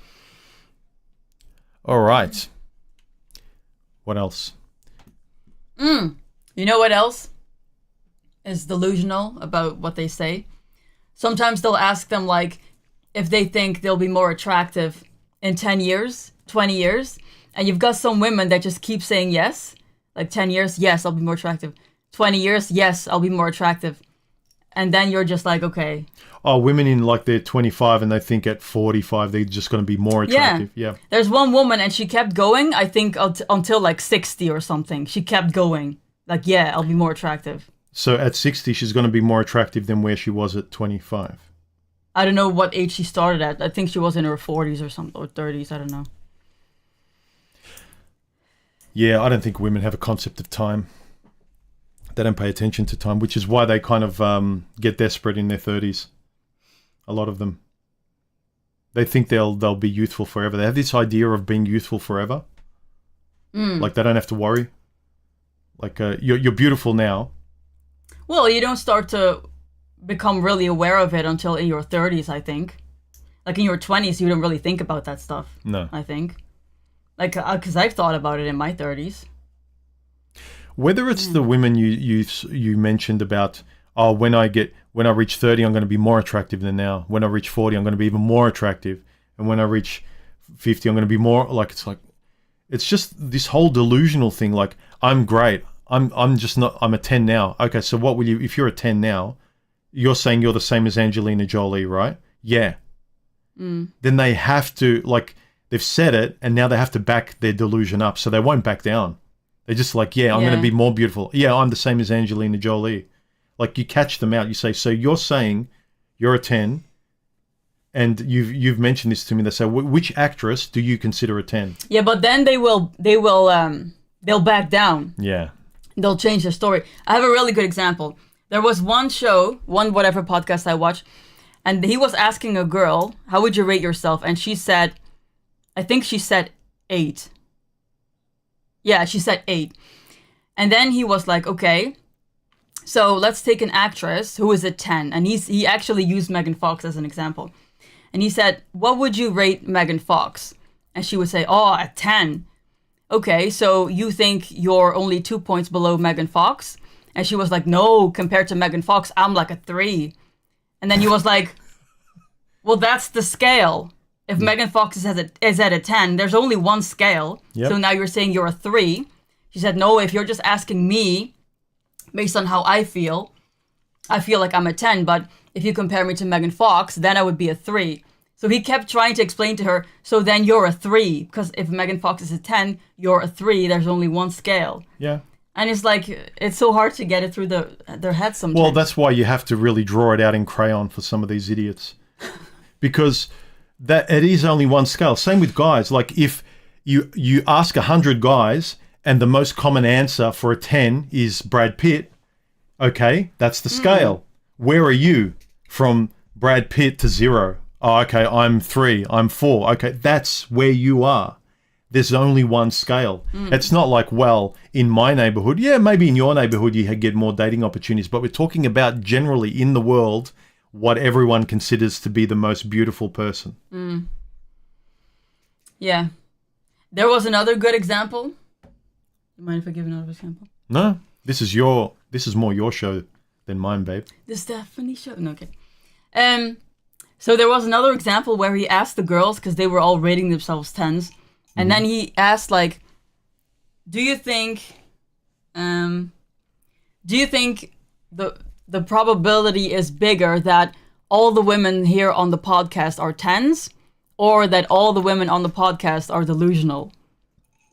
All right. What else? You know what else? is delusional about what they say. Sometimes they'll ask them, like, if they think they'll be more attractive in 10 years, 20 years. And you've got some women that just keep saying yes. Like 10 years, yes, I'll be more attractive. 20 years, yes, I'll be more attractive. And then you're just like, okay. Oh, women in like they're 25 and they think at 45 they're just going to be more attractive. Yeah. There's one woman and she kept going, I think, until like 60 or something. She kept going. Like, yeah, I'll be more attractive. So at 60, she's going to be more attractive than where she was at 25. I don't know what age she started at. I think she was in her 40s or something, or 30s. I don't know. Yeah, I don't think women have a concept of time. They don't pay attention to time, which is why they kind of get desperate in their 30s. A lot of them. They think they'll be youthful forever. They have this idea of being youthful forever. Like they don't have to worry. Like you're beautiful now. Well, you don't start to become really aware of it until in your 30s, I think. Like in your 20s, you don't really think about that stuff. No. I think. Like, because I've thought about it in my 30s. Whether it's the women you mentioned about, oh, when I reach 30, I'm going to be more attractive than now. When I reach 40, I'm going to be even more attractive. And when I reach 50, I'm going to be more it's just this whole delusional thing. Like, I'm great. I'm just not, I'm a 10 now. Okay, so what will you, if you're a 10 now, you're saying you're the same as Angelina Jolie, right? Yeah. Then they have to, like, they've said it and now they have to back their delusion up. So they won't back down. They're just like, yeah, I'm going to be more beautiful. Yeah, I'm the same as Angelina Jolie. Like, you catch them out. You say, so you're saying you're a 10 and you've mentioned this to me. They say, which actress do you consider a 10? Yeah, but then they'll back down. Yeah. They'll change the story. I have a really good example. There was one whatever podcast I watched, and he was asking a girl, how would you rate yourself? And she said, I think she said 8. Yeah, she said 8. And then he was like, okay, so let's take an actress who is a 10. And he actually used Megan Fox as an example. And he said, what would you rate Megan Fox? And she would say, oh, a 10. Okay, so you think you're only 2 points below Megan Fox? And she was like, no, compared to Megan Fox, I'm like a 3. And then he was like, well, that's the scale. If Megan Fox is at a 10, there's only one scale. Yep. So now you're saying you're a 3. She said, no, if you're just asking me based on how I feel like I'm a 10. But if you compare me to Megan Fox, then I would be a 3. So he kept trying to explain to her, so then you're a 3. Because if Megan Fox is a 10, you're a 3. There's only one scale. Yeah. And it's like, it's so hard to get it through their heads sometimes. Well, that's why you have to really draw it out in crayon for some of these idiots. Because that it is only one scale. Same with guys. Like if you ask 100 guys and the most common answer for a 10 is Brad Pitt, okay, that's the scale. Where are you from Brad Pitt to 0? Oh, okay, I'm 3, I'm 4. Okay, that's where you are. There's only one scale. It's not like, well, in my neighborhood, yeah, maybe in your neighborhood you get more dating opportunities, but we're talking about generally in the world what everyone considers to be the most beautiful person. Yeah. There was another good example. You mind if I give another example? No, this is more your show than mine, babe. The Stephanie show? No, okay. So there was another example where he asked the girls, because they were all rating themselves 10s, and then he asked, like, do you think the probability is bigger that all the women here on the podcast are 10s, or that all the women on the podcast are delusional?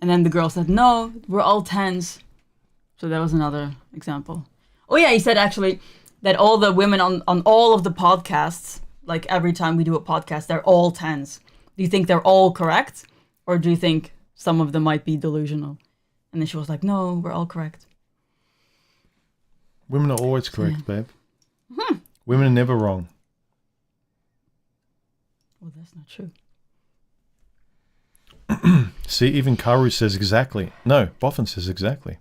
And then the girl said, no, we're all 10s. So that was another example. Oh yeah, he said actually that all the women on all of the podcasts, like every time we do a podcast, they're all 10s. Do you think they're all correct? Or do you think some of them might be delusional? And then she was like, no, we're all correct. Women are always correct, babe. Women are never wrong. Well, that's not true. See, even Karu says exactly. No, Boffin says exactly.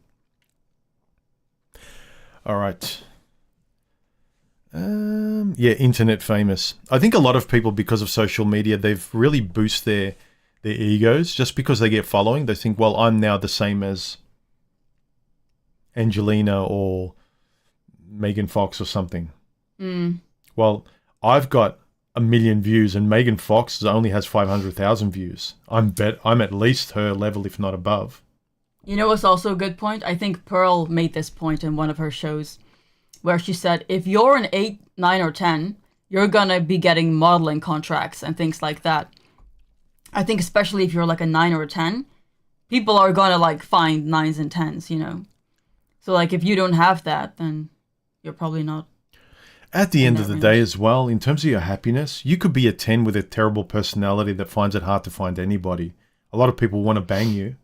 All right. Yeah, internet famous. I think a lot of people, because of social media, they've really boosted their egos just because they get following. They think, well, I'm now the same as Angelina or Megan Fox or something. Well, I've got 1 million views and Megan Fox only has 500,000 views. I'm at least her level, if not above. You know what's also a good point? I think Pearl made this point in one of her shows where she said, if you're an 8, 9, or 10, you're going to be getting modeling contracts and things like that. I think especially if you're like a 9 or a 10, people are going to like find 9s and 10s, you know? So like if you don't have that, then you're probably not. At the end of the day as well, in terms of your happiness, you could be a 10 with a terrible personality that finds it hard to find anybody. A lot of people want to bang you,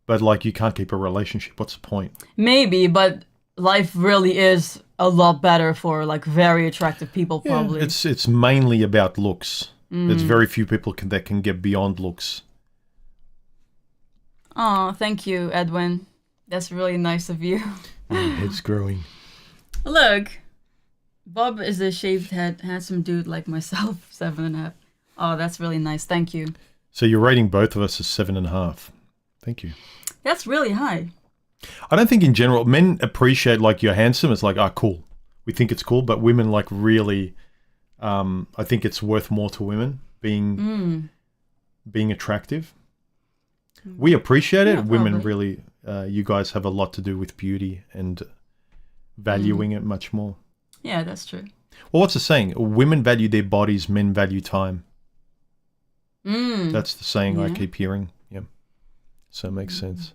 but like you can't keep a relationship. What's the point? Maybe, but life really is a lot better for like very attractive people probably. Yeah, it's mainly about looks. There's very few people that can get beyond looks. Oh, thank you, Edwin. That's really nice of you. Your head's growing. Look, Bob is a shaved head, handsome dude like myself, 7.5. Oh, that's really nice. Thank you. So you're rating both of us as 7.5. Thank you. That's really high. I don't think in general, men appreciate like you're handsome. It's like, cool. We think it's cool, but women like really, I think it's worth more to women being attractive. We appreciate it. Women really, you guys have a lot to do with beauty and valuing it much more. Yeah, that's true. Well, what's the saying? Women value their bodies, men value time. That's the saying I keep hearing. Yeah. So it makes sense.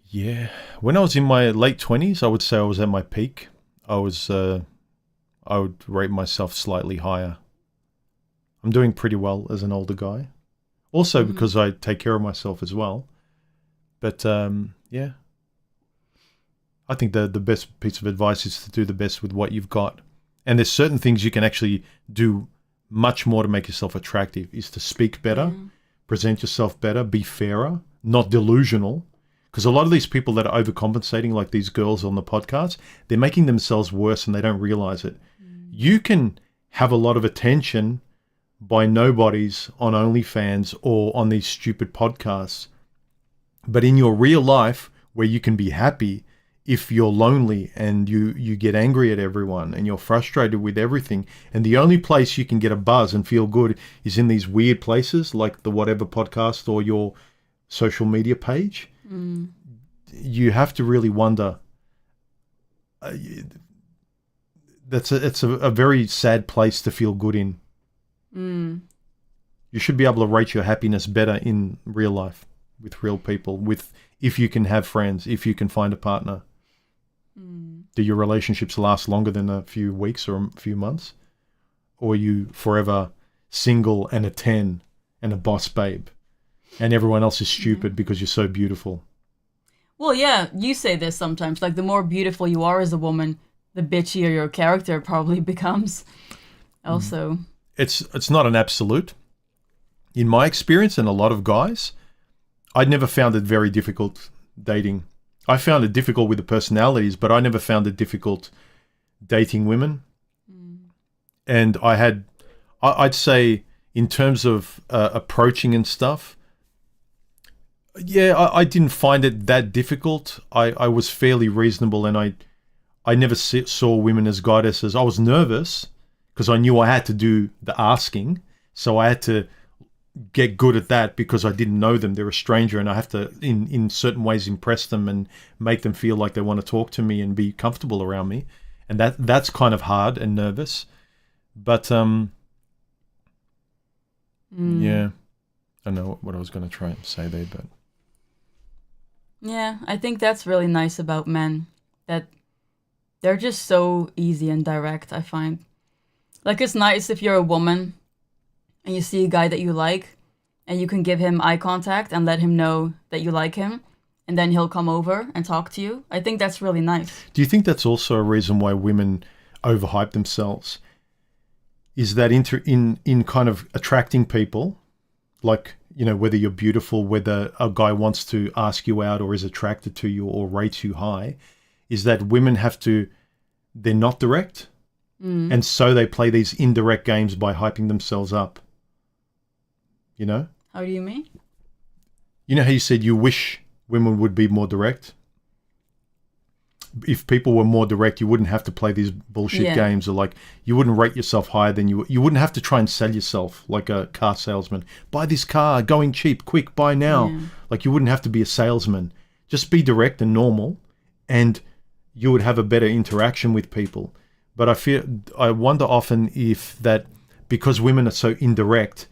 Yeah. When I was in my late 20s, I would say I was at my peak. I would rate myself slightly higher. I'm doing pretty well as an older guy. Also because I take care of myself as well. But, yeah. I think the best piece of advice is to do the best with what you've got. And there's certain things you can actually do much more to make yourself attractive, is to speak better, present yourself better, be fairer, not delusional. Because a lot of these people that are overcompensating, like these girls on the podcast, they're making themselves worse and they don't realize it. You can have a lot of attention by nobodies on OnlyFans or on these stupid podcasts. But in your real life, where you can be happy, if you're lonely and you get angry at everyone and you're frustrated with everything, and the only place you can get a buzz and feel good is in these weird places like the whatever podcast or your social media page, you have to really wonder. It's a very sad place to feel good in. You should be able to rate your happiness better in real life with real people, if you can have friends, if you can find a partner. Do your relationships last longer than a few weeks or a few months? Or are you forever single and a 10 and a boss babe and everyone else is stupid because you're so beautiful? Well, yeah, you say this sometimes. Like, the more beautiful you are as a woman, the bitchier your character probably becomes also. It's not an absolute. In my experience and a lot of guys, I never found it very difficult dating. I found it difficult with the personalities, but I never found it difficult dating women. And I'd say in terms of approaching and stuff, yeah, I didn't find it that difficult. I was fairly reasonable, and I never saw women as goddesses. I was nervous because I knew I had to do the asking, so I had to get good at that because I didn't know them. They're a stranger, and I have to, in certain ways, impress them and make them feel like they want to talk to me and be comfortable around me. And that's kind of hard and nervous. But, yeah, I don't know what I was going to try and say there, but. Yeah, I think that's really nice about men, that they're just so easy and direct, I find. Like, it's nice if you're a woman and you see a guy that you like, and you can give him eye contact and let him know that you like him, and then he'll come over and talk to you. I think that's really nice. Do you think that's also a reason why women overhype themselves? Is that in kind of attracting people, like, you know, whether you're beautiful, whether a guy wants to ask you out or is attracted to you or rates you high, is that women they're not direct, and so they play these indirect games by hyping themselves up. You know? How do you mean? You know how you said you wish women would be more direct? if people were more direct, you wouldn't have to play these bullshit games, or like you wouldn't rate yourself higher than you wouldn't have to try and sell yourself like a car salesman. Buy this car, going cheap, quick, buy now. Yeah. Like you wouldn't have to be a salesman. Just be direct and normal, and you would have a better interaction with people. But I wonder often if that, because women are so indirect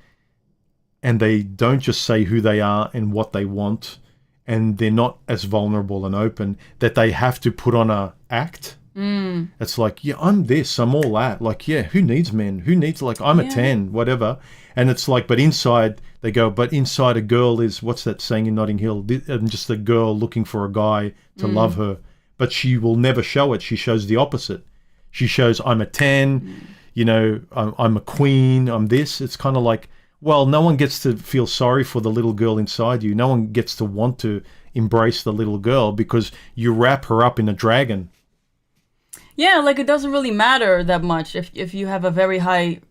and they don't just say who they are and what they want, and they're not as vulnerable and open, that they have to put on a act. It's like, yeah, I'm this, I'm all that. Like, yeah, who needs men? Who needs, like, I'm a 10, whatever. And it's like, but inside, they go, but inside a girl is, what's that saying in Notting Hill? Just a girl looking for a guy to love her. But she will never show it. She shows the opposite. She shows, I'm a 10, you know, I'm a queen, I'm this. It's kind of like, well, no one gets to feel sorry for the little girl inside you. No one gets to want to embrace the little girl because you wrap her up in a dragon. Yeah, like it doesn't really matter that much if you have a very high...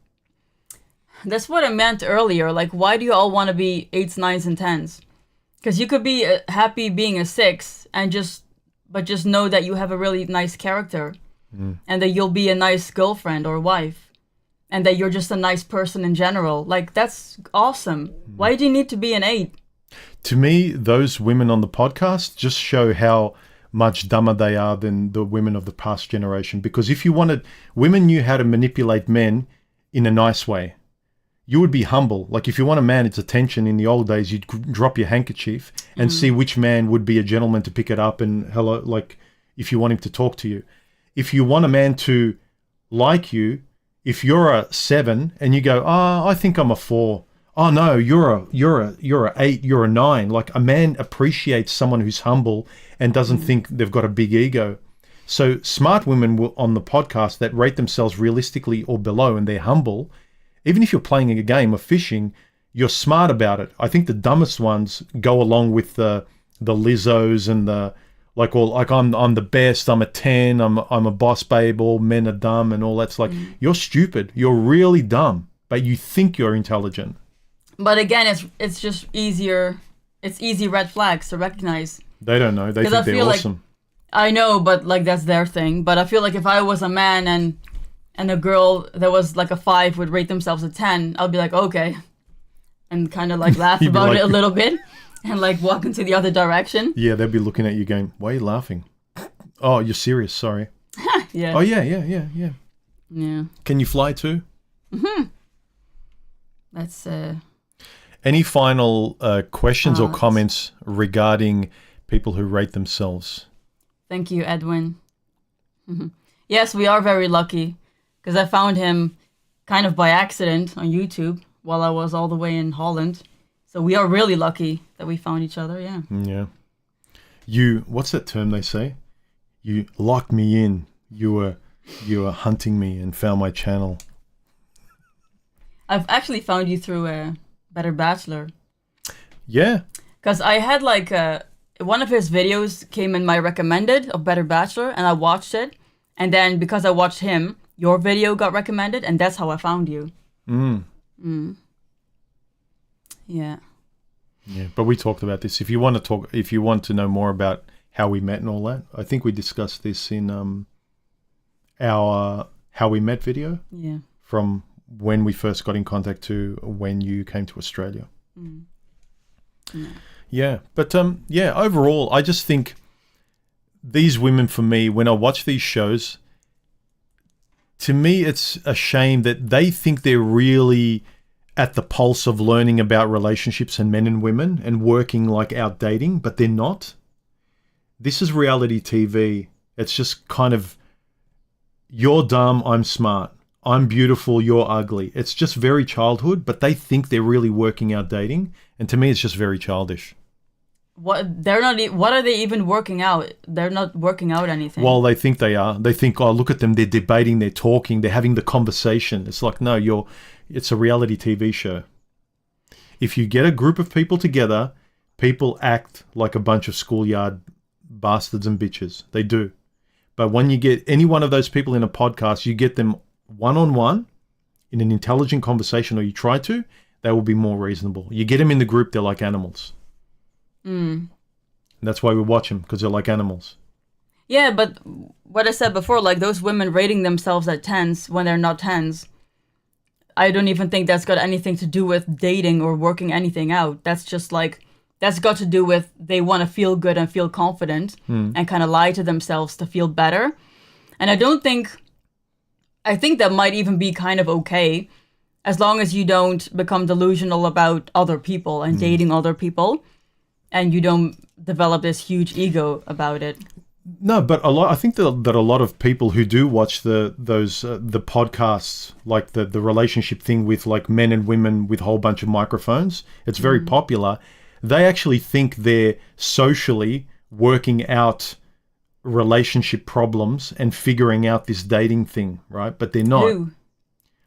That's what I meant earlier. Like, why do you all want to be 8s, 9s, and 10s? Because you could be happy being a 6 and just know that you have a really nice character and that you'll be a nice girlfriend or wife. And that you're just a nice person in general. Like, that's awesome. Why do you need to be an 8? To me, those women on the podcast just show how much dumber they are than the women of the past generation. Because if you wanted, women knew how to manipulate men in a nice way. You would be humble. Like, if you want a man, it's attention. In the old days, you'd drop your handkerchief and see which man would be a gentleman to pick it up and hello, like, if you want him to talk to you. If you want a man to like you, if you're a 7 and you go, I think I'm a 4. Oh no, you're a 8, you're a 9. Like, a man appreciates someone who's humble and doesn't think they've got a big ego. So smart women on the podcast that rate themselves realistically or below and they're humble, even if you're playing a game of fishing, you're smart about it. I think the dumbest ones go along with the Lizzos and the I'm the best, I'm a 10, I'm a boss babe, all men are dumb and all that's like, you're stupid. You're really dumb, but you think you're intelligent. But again, it's just easier. It's easy red flags to recognize. They don't know. They think they're awesome. I know, but like that's their thing. But I feel like if I was a man and a girl that was like a 5 would rate themselves a 10, I'll be like, okay. And kind of like laugh about it a little bit. And like walk into the other direction. Yeah, they'd be looking at you going, why are you laughing? Oh, you're serious, sorry. Yeah. Oh, yeah. Yeah. Can you fly too? That's... Any final questions or comments regarding people who rate themselves? Thank you, Edwin. Yes, we are very lucky. Because I found him kind of by accident on YouTube while I was all the way in Holland. So we are really lucky that we found each other, yeah. Yeah. What's that term they say? You locked me in. You were hunting me and found my channel. I've actually found you through a Better Bachelor. Yeah. Because I had like one of his videos came in my recommended of Better Bachelor and I watched it. And then because I watched him, your video got recommended and that's how I found you. Yeah. Yeah, but we talked about this. If you want to know more about how we met and all that, I think we discussed this in our How We Met video. Yeah. From when we first got in contact to when you came to Australia. Yeah, but overall, I just think these women, for me, when I watch these shows, to me, it's a shame that they think they're really at the pulse of learning about relationships and men and women and working like out dating, but they're not. This is reality TV. It's just kind of, you're dumb, I'm smart. I'm beautiful, you're ugly. It's just very childhood, but they think they're really working out dating. And to me, it's just very childish. What they're not. What are they even working out? They're not working out anything. Well, they think they are. They think, oh, look at them. They're debating. They're talking. They're having the conversation. It's like, no, it's a reality TV show. If you get a group of people together, people act like a bunch of schoolyard bastards and bitches. They do. But when you get any one of those people in a podcast, you get them one-on-one in an intelligent conversation, or you try to, they will be more reasonable. You get them in the group, they're like animals. And that's why we watch them, because they're like animals. Yeah, but what I said before, like those women rating themselves at 10s when they're not 10s, I don't even think that's got anything to do with dating or working anything out. That's just like, that's got to do with they want to feel good and feel confident and kind of lie to themselves to feel better. And I think that might even be kind of okay as long as you don't become delusional about other people and dating other people and you don't develop this huge ego about it. No, but I think that a lot of people who do watch the podcasts, like the relationship thing with like men and women with a whole bunch of microphones, it's very popular. They actually think they're socially working out relationship problems and figuring out this dating thing, right? But they're not. Who?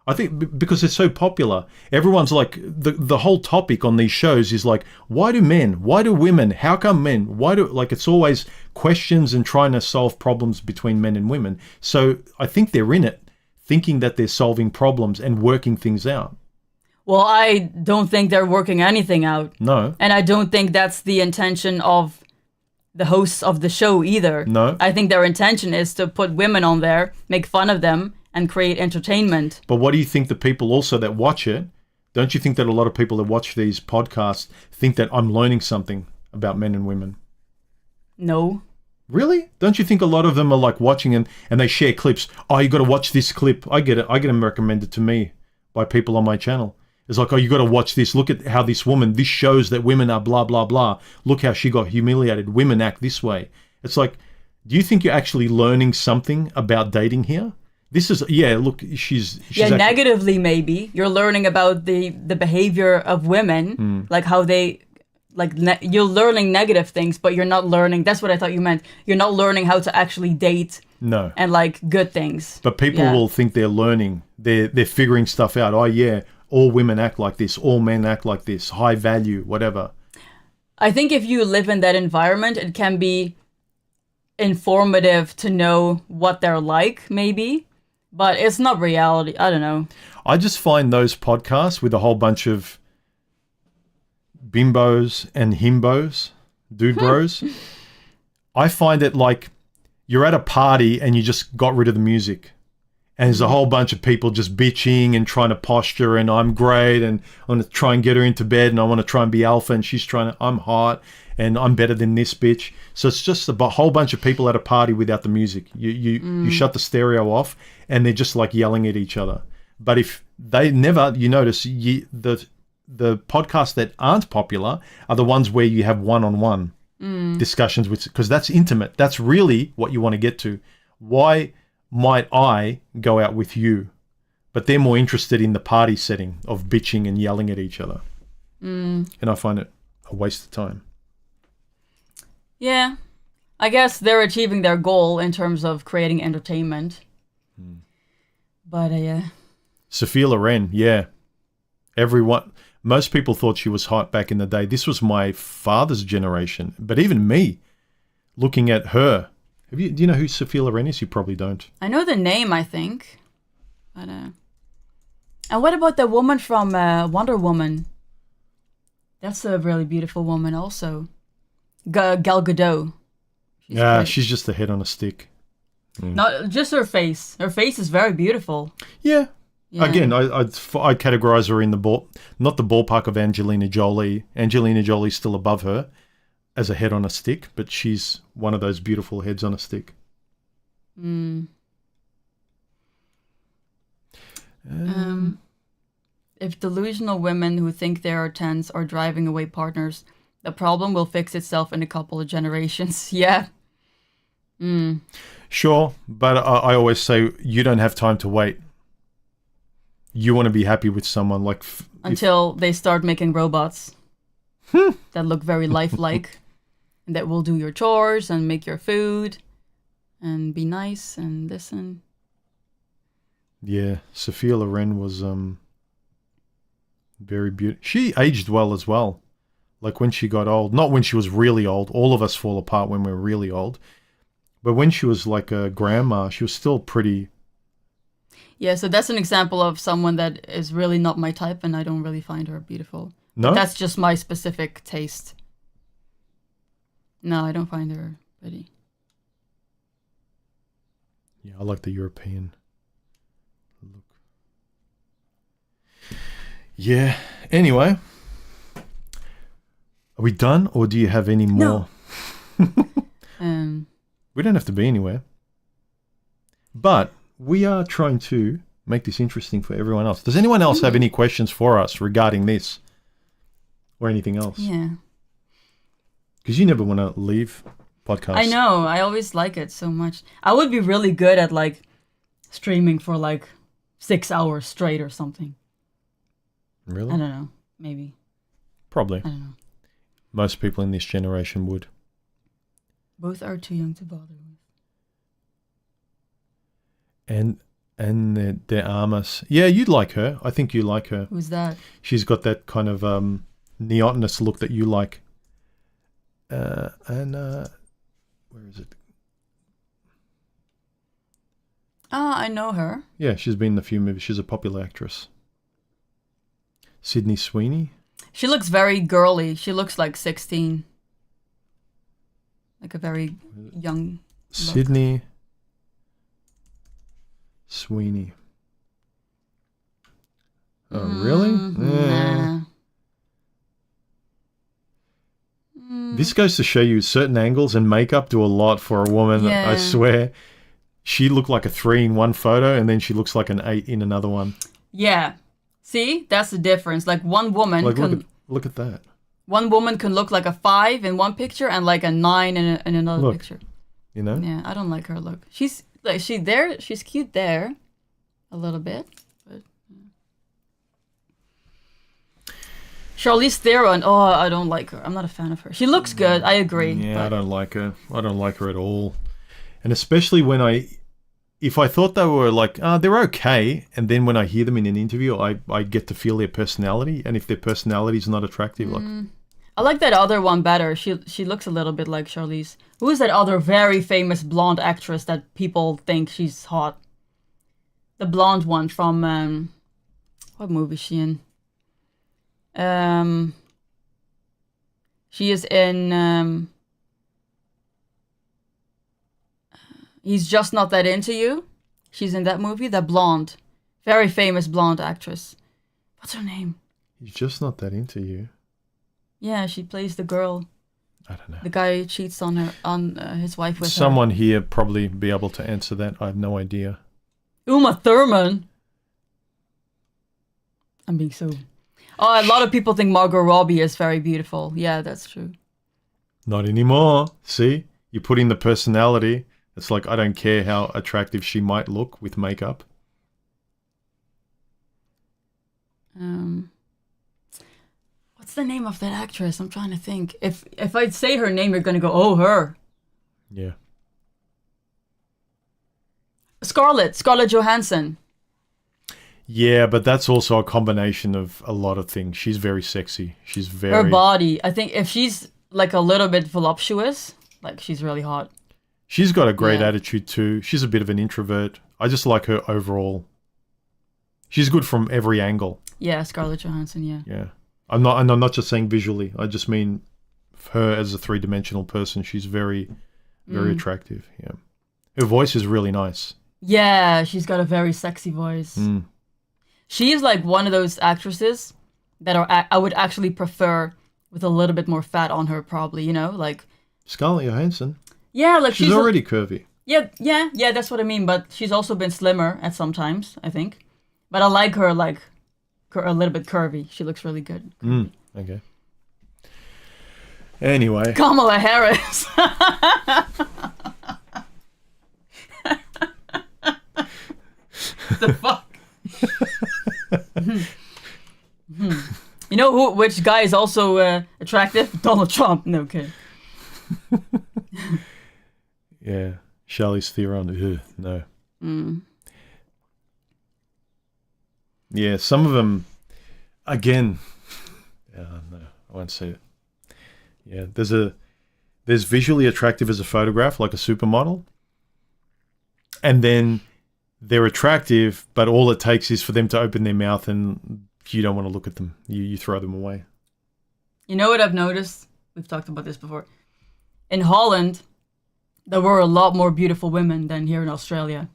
I think because it's so popular, everyone's like, the whole topic on these shows is like, why do men? Why do women? How come men? Why do, like, it's always questions and trying to solve problems between men and women. So I think they're in it thinking that they're solving problems and working things out. Well, I don't think they're working anything out. No. And I don't think that's the intention of the hosts of the show either. No. I think their intention is to put women on there, make fun of them, and create entertainment. But what do you think the people also that watch it, don't you think that a lot of people that watch these podcasts think that I'm learning something about men and women? No. Really? Don't you think a lot of them are like watching and they share clips? Oh, you got to watch this clip. I get it. I get them recommended to me by people on my channel. It's like, oh, you got to watch this. Look at how this woman, this shows that women are blah, blah, blah. Look how she got humiliated. Women act this way. It's like, do you think you're actually learning something about dating here? This is, yeah, look, she's negatively maybe. You're learning about the behavior of women, like how they, you're learning negative things, but you're not learning, that's what I thought you meant. You're not learning how to actually date. No. And like good things. But people will think they're learning. They're figuring stuff out. Oh, yeah, all women act like this. All men act like this. High value, whatever. I think if you live in that environment, it can be informative to know what they're like, maybe. But it's not reality. I don't know. I just find those podcasts with a whole bunch of bimbos and himbos, dude bros, I find it like you're at a party and you just got rid of the music. And there's a whole bunch of people just bitching and trying to posture and I'm great and I want to try and get her into bed and I want to try and be alpha and she's trying to, I'm hot and I'm better than this bitch. So it's just a whole bunch of people at a party without the music. You shut the stereo off and they're just like yelling at each other. But if they never, you notice the podcasts that aren't popular are the ones where you have one-on-one discussions with, because that's intimate. That's really what you want to get to. Why might I go out with you? But they're more interested in the party setting of bitching and yelling at each other. And I find it a waste of time. Yeah, I guess they're achieving their goal in terms of creating entertainment. But yeah. Sophia Loren, yeah. Most people thought she was hot back in the day. This was my father's generation. But even me, looking at her. Do you know who Sophia Loren is? You probably don't. I know the name, I think. But, and what about the woman from Wonder Woman? That's a really beautiful woman also. Gal Gadot. She's just a head on a stick. Not just her face. Her face is very beautiful. Yeah. Again, I'd categorize her in not the ballpark of Angelina Jolie. Angelina Jolie's still above her as a head on a stick, but she's one of those beautiful heads on a stick. If delusional women who think they are 10s are driving away partners, the problem will fix itself in a couple of generations. Yeah. Sure, but I always say you don't have time to wait. You want to be happy with someone like... Until they start making robots that look very lifelike and that will do your chores and make your food and be nice and listen. Yeah, Sophia Loren was very beautiful. She aged well as well. Like when she got old, not when she was really old. All of us fall apart when we're really old. But when she was like a grandma, she was still pretty. Yeah, so that's an example of someone that is really not my type and I don't really find her beautiful. No? But that's just my specific taste. No, I don't find her pretty. Yeah, I like the European look. Yeah. Anyway, are we done, or do you have any more? No. We don't have to be anywhere. But we are trying to make this interesting for everyone else. Does anyone else have any questions for us regarding this or anything else? Yeah. Because you never want to leave podcasts. I know. I always like it so much. I would be really good at like streaming for like 6 hours straight or something. Really? I don't know. Maybe. Probably. I don't know. Most people in this generation would. Both are too young to bother with. And their armors. Yeah, you'd like her. I think you like her. Who's that? She's got that kind of neotenous look that you like. Where is it? Ah, I know her. Yeah, she's been in a few movies. She's a popular actress. Sydney Sweeney. She looks very girly. She looks like 16. Like a very young look. Sydney Sweeney. Oh, really? Nah. This goes to show you certain angles and makeup do a lot for a woman. Yeah. I swear. She looked like a 3 in one photo, and then she looks like an 8 in another one. Yeah. See? That's the difference. Like one woman Like, can... look at that. One woman can look like a 5 in one picture and like a 9 in another picture. You know? Yeah, I don't like her look. She's cute there, a little bit. But Charlize Theron, I don't like her. I'm not a fan of her. She looks good, I agree. Yeah, but I don't like her. I don't like her at all. And especially if I thought they were like, they're okay, and then when I hear them in an interview, I get to feel their personality, and if their personality is not attractive, like... I like that other one better. She looks a little bit like Charlize. Who is that other very famous blonde actress that people think she's hot? The blonde one from, what movie is she in? She is in, He's Just Not That Into You. She's in that movie. That blonde. Very famous blonde actress. What's her name? He's Just Not That Into You. Yeah, she plays the girl. I don't know. The guy cheats on his wife with Someone here probably be able to answer that. I have no idea. Uma Thurman. I'm being so... Oh, a lot of people think Margot Robbie is very beautiful. Yeah, that's true. Not anymore. See? You put in the personality. It's like, I don't care how attractive she might look with makeup. What's the name of that actress? I'm trying to think. If I'd say her name, you're going to go, oh, her. Yeah. Scarlett Johansson. Yeah, but that's also a combination of a lot of things. She's very sexy. She's very... Her body. I think if she's like a little bit voluptuous, like she's really hot. She's got a great attitude too. She's a bit of an introvert. I just like her overall. She's good from every angle. Yeah, Scarlett Johansson, yeah. Yeah. I'm not just saying visually. I just mean her as a 3-dimensional person. She's very, very attractive. Yeah. Her voice is really nice. Yeah, she's got a very sexy voice. She is like one of those actresses that I would actually prefer with a little bit more fat on her, probably, you know, like... Scarlett Johansson? Yeah, like she's already curvy. Yeah, that's what I mean, but she's also been slimmer at some times, I think. But I like her, like, a little bit curvy. She looks really good. Okay. Anyway. Kamala Harris. The fuck? You know which guy is also attractive? Donald Trump. No, okay. Yeah. Charlize Theron. No. Yeah, some of them, again, no, I won't say it. Yeah, there's visually attractive as a photograph, like a supermodel. And then they're attractive, but all it takes is for them to open their mouth and you don't want to look at them. You throw them away. You know what I've noticed? We've talked about this before. In Holland, There were a lot more beautiful women than here in Australia.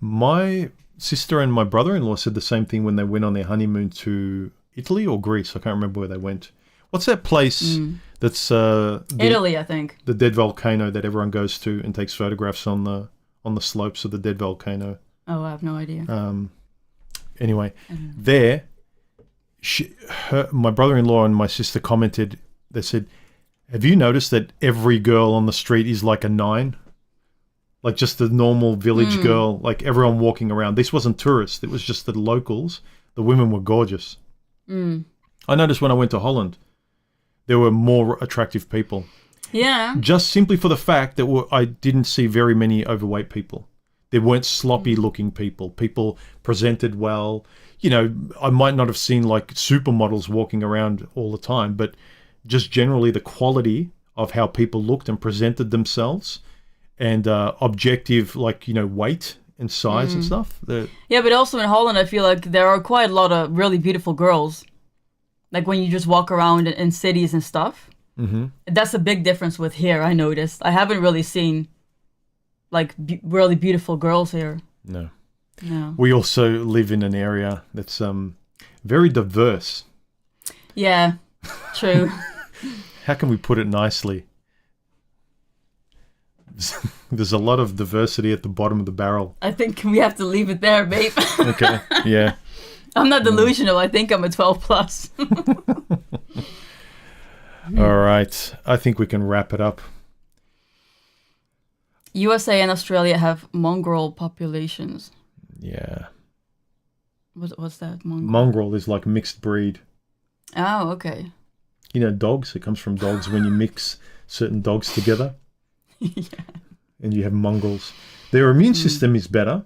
My sister and my brother-in-law said the same thing when they went on their honeymoon to Italy or Greece. I can't remember where they went. What's that place that's Italy, I think. the dead volcano that everyone goes to and takes photographs on the slopes of the dead volcano? Oh, I have no idea. Anyway, there, my brother-in-law and my sister commented. They said, "Have you noticed that every girl on the street is like a 9? Like just the normal village girl, like everyone walking around. This wasn't tourists. It was just the locals. The women were gorgeous. I noticed when I went to Holland, there were more attractive people. Yeah. Just simply for the fact that I didn't see very many overweight people. There weren't sloppy looking people. People presented well. You know, I might not have seen like supermodels walking around all the time, but just generally the quality of how people looked and presented themselves and objective, like, you know, weight and size and stuff. Yeah, but also in Holland, I feel like there are quite a lot of really beautiful girls. Like when you just walk around in cities and stuff. That's a big difference with here, I noticed. I haven't really seen like really beautiful girls here. No. No. We also live in an area that's very diverse. Yeah, true. How can we put it nicely? There's a lot of diversity at the bottom of the barrel. I think we have to leave it there, babe. Okay, yeah. I'm not delusional. I think I'm a 12 plus. All right. I think we can wrap it up. USA and Australia have mongrel populations. Yeah. What's that? Mongrel? Mongrel is like mixed breed. Oh, okay. You know, dogs. It comes from dogs when you mix certain dogs together. Yeah. And you have mongrels. Their immune system is better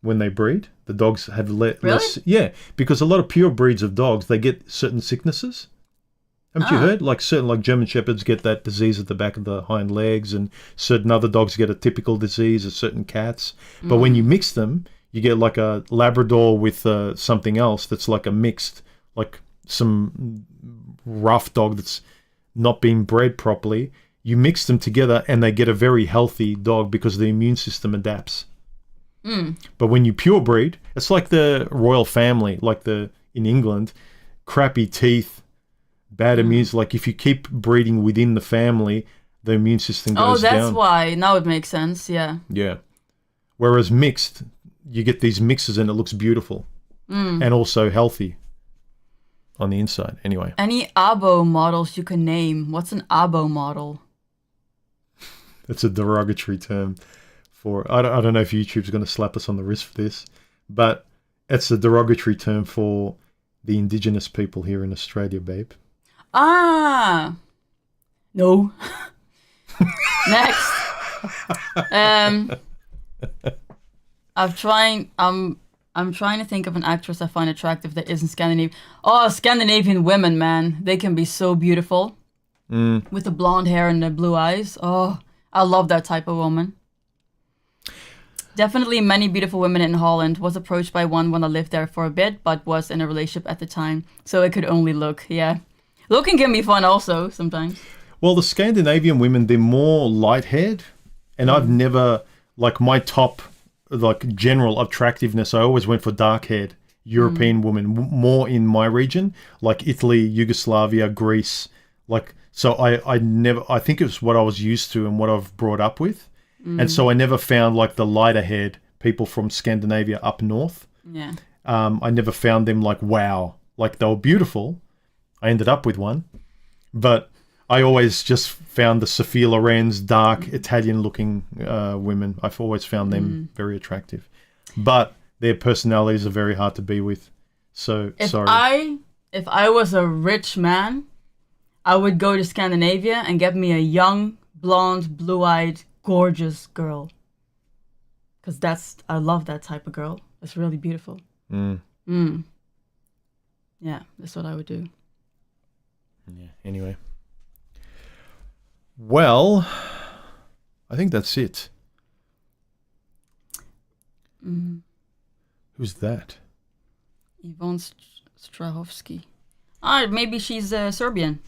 when they breed. The dogs have less. Yeah, because a lot of pure breeds of dogs, they get certain sicknesses. Haven't you heard? Like German Shepherds get that disease at the back of the hind legs, and certain other dogs get a typical disease, or certain cats. But when you mix them, you get like a Labrador with something else that's like a mixed, like some rough dog that's not being bred properly. You mix them together and they get a very healthy dog because the immune system adapts. But when you pure breed, it's like the royal family, like in England, crappy teeth, bad immune. Like if you keep breeding within the family, the immune system goes down. Oh, that's why. Now it makes sense, yeah. Yeah. Whereas mixed, you get these mixes and it looks beautiful and also healthy on the inside. Anyway. Any abo models you can name? What's an abo model? It's a derogatory term for... I don't know if YouTube's going to slap us on the wrist for this, but it's a derogatory term for the indigenous people here in Australia, babe. Ah! No. Next. I'm trying to think of an actress I find attractive that isn't Scandinavian. Oh, Scandinavian women, man. They can be so beautiful. With the blonde hair and the blue eyes. Oh, I love that type of woman. Definitely many beautiful women in Holland. Was approached by one when I lived there for a bit, but was in a relationship at the time. So it could only look, yeah. Looking can be fun also, sometimes. Well, the Scandinavian women, they're more light-haired. And I've never, like my top, like general attractiveness, I always went for dark-haired European women, more in my region, like Italy, Yugoslavia, Greece. Like, so I think it was what I was used to and what I've brought up with. And so I never found like the lighter-haired people from Scandinavia up north. Yeah. I never found them like, wow, like they were beautiful. I ended up with one. But I always just found the Sophia Loren's dark Italian-looking women. I've always found them very attractive. But their personalities are very hard to be with. So, sorry. If I was a rich man, I would go to Scandinavia and get me a young, blonde, blue-eyed, gorgeous girl. Because I love that type of girl. It's really beautiful. Yeah, that's what I would do. Yeah, anyway. Well, I think that's it. Who's that? Yvonne Strahovski. Maybe she's Serbian.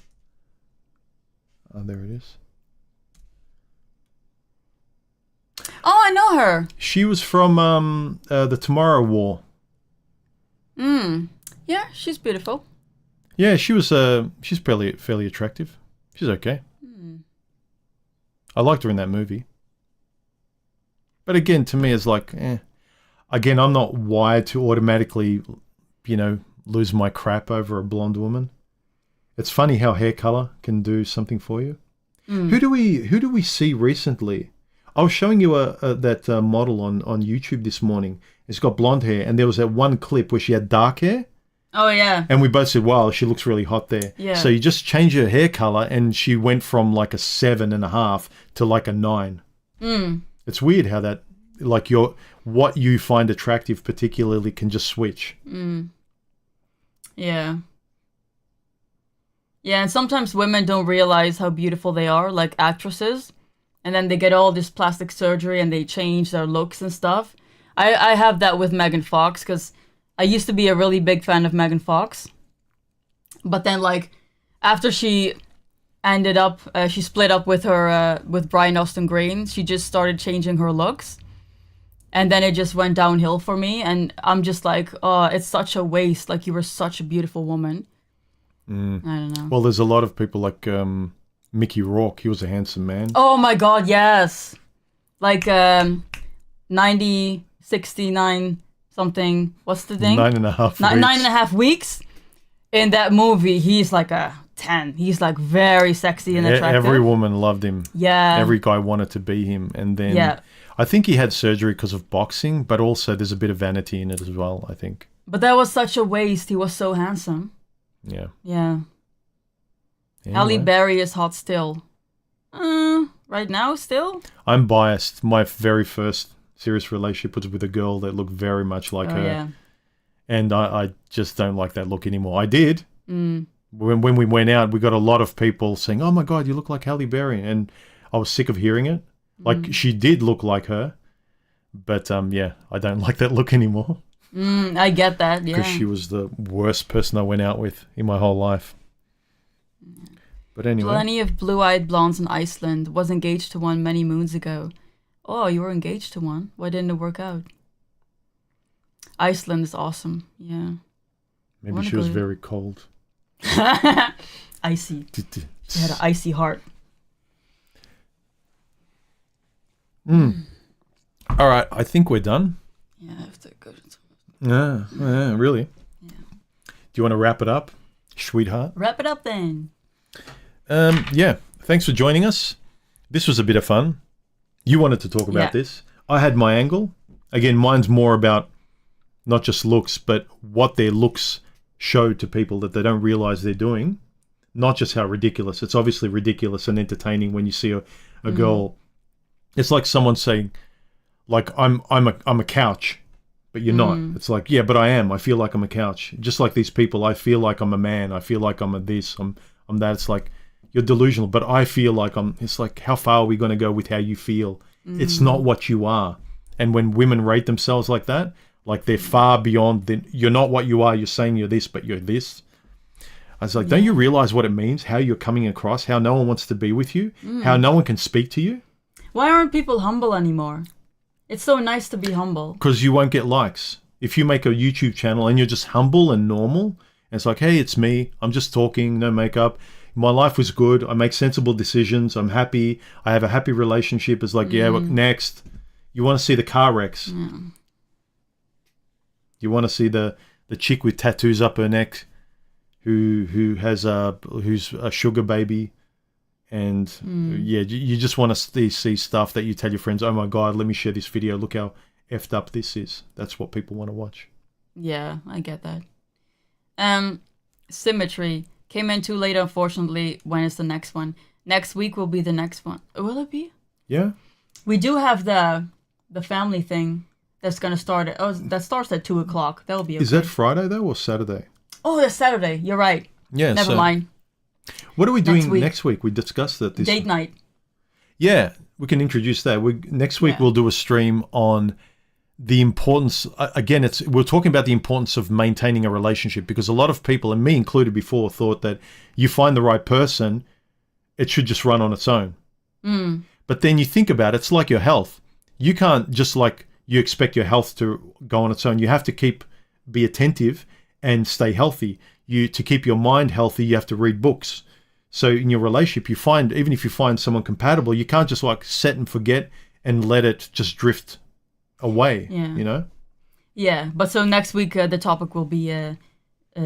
Oh, there it is. Oh, I know her. She was from the Tomorrow War. Yeah, she's beautiful. Yeah, she's fairly attractive. She's okay. I liked her in that movie. But again, to me, it's like, Again, I'm not wired to automatically, lose my crap over a blonde woman. It's funny how hair color can do something for you. Who do we see recently? I was showing you that model on YouTube this morning. It's got blonde hair, and there was that one clip where she had dark hair. Oh, yeah. And we both said, wow, she looks really hot there. Yeah. So you just change her hair color, and she went from like a 7.5 to like a 9. It's weird how that, like what you find attractive particularly can just switch. Yeah. Yeah, and sometimes women don't realize how beautiful they are, like actresses. And then they get all this plastic surgery and they change their looks and stuff. I have that with Megan Fox because I used to be a really big fan of Megan Fox. But then, like, after she ended up, she split up with with Brian Austin Green, she just started changing her looks. And then it just went downhill for me. And I'm just like, oh, it's such a waste. Like, you were such a beautiful woman. I don't know. Well, there's a lot of people like Mickey Rourke. He was a handsome man. Oh my God, yes. Like 90, 69 something. What's the thing? 9.5 weeks. 9.5 weeks. In that movie, he's like a 10. He's like very sexy and attractive. Every woman loved him. Yeah. Every guy wanted to be him. And then I think he had surgery because of boxing, but also there's a bit of vanity in it as well, I think. But that was such a waste. He was so handsome. Yeah. Yeah. Anyway. Halle Berry is hot still. Right now still? I'm biased. My very first serious relationship was with a girl that looked very much like her. Yeah. And I just don't like that look anymore. I did. When we went out, we got a lot of people saying, oh my God, you look like Halle Berry. And I was sick of hearing it. Like, she did look like her. But, I don't like that look anymore. I get that, yeah. Because she was the worst person I went out with in my whole life. But anyway. Plenty of blue-eyed blondes in Iceland. Was engaged to one many moons ago. Oh, you were engaged to one? Why didn't it work out? Iceland is awesome, yeah. Maybe she was very cold. Icy. She had an icy heart. All right, I think we're done. Yeah, I have to go to... Yeah, really? Yeah. Do you want to wrap it up, sweetheart? Wrap it up then. Yeah, thanks for joining us. This was a bit of fun. You wanted to talk about this. I had my angle. Again, mine's more about not just looks, but what their looks show to people that they don't realize they're doing. Not just how ridiculous. It's obviously ridiculous and entertaining when you see a girl. It's like someone saying, like, I'm a couch. But you're not. It's like, yeah, but I am. I feel like I'm a couch. Just like these people, I feel like I'm a man. I feel like I'm a this. I'm that. It's like, you're delusional. But I feel like it's like, how far are we going to go with how you feel? It's not what you are. And when women rate themselves like that, like they're far beyond, you're not what you are. You're saying you're this, but you're this. I was like, don't you realize what it means? How you're coming across? How no one wants to be with you? How no one can speak to you? Why aren't people humble anymore? It's so nice to be humble. Because you won't get likes. If you make a YouTube channel and you're just humble and normal, and it's like, hey, it's me. I'm just talking, no makeup. My life was good. I make sensible decisions. I'm happy. I have a happy relationship. It's like, yeah, what next? You want to see the car wrecks. You want to see the chick with tattoos up her neck who's a sugar baby. And you just want to see stuff that you tell your friends, oh my God, let me share this video. Look how effed up this is. That's what people want to watch. Yeah, I get that. Symmetry. Came in too late, unfortunately. When is the next one? Next week will be the next one. Will it be? Yeah. We do have the family thing that's going to start. That starts at 2 o'clock. That'll be okay. Is that Friday, though, or Saturday? Oh, that's Saturday. You're right. Yeah. Never mind. What are we doing next week? We discussed that this date night. Yeah, we can introduce that. Next week we'll do a stream on the importance. Again, we're talking about the importance of maintaining a relationship, because a lot of people, and me included before, thought that you find the right person, it should just run on its own. But then you think about it, it's like your health. You can't just like you expect your health to go on its own. You have to be attentive and stay healthy. To keep your mind healthy, you have to read books. So in your relationship, even if you find someone compatible, you can't just like set and forget and let it just drift away. Yeah. You know? Yeah, but so next week the topic will be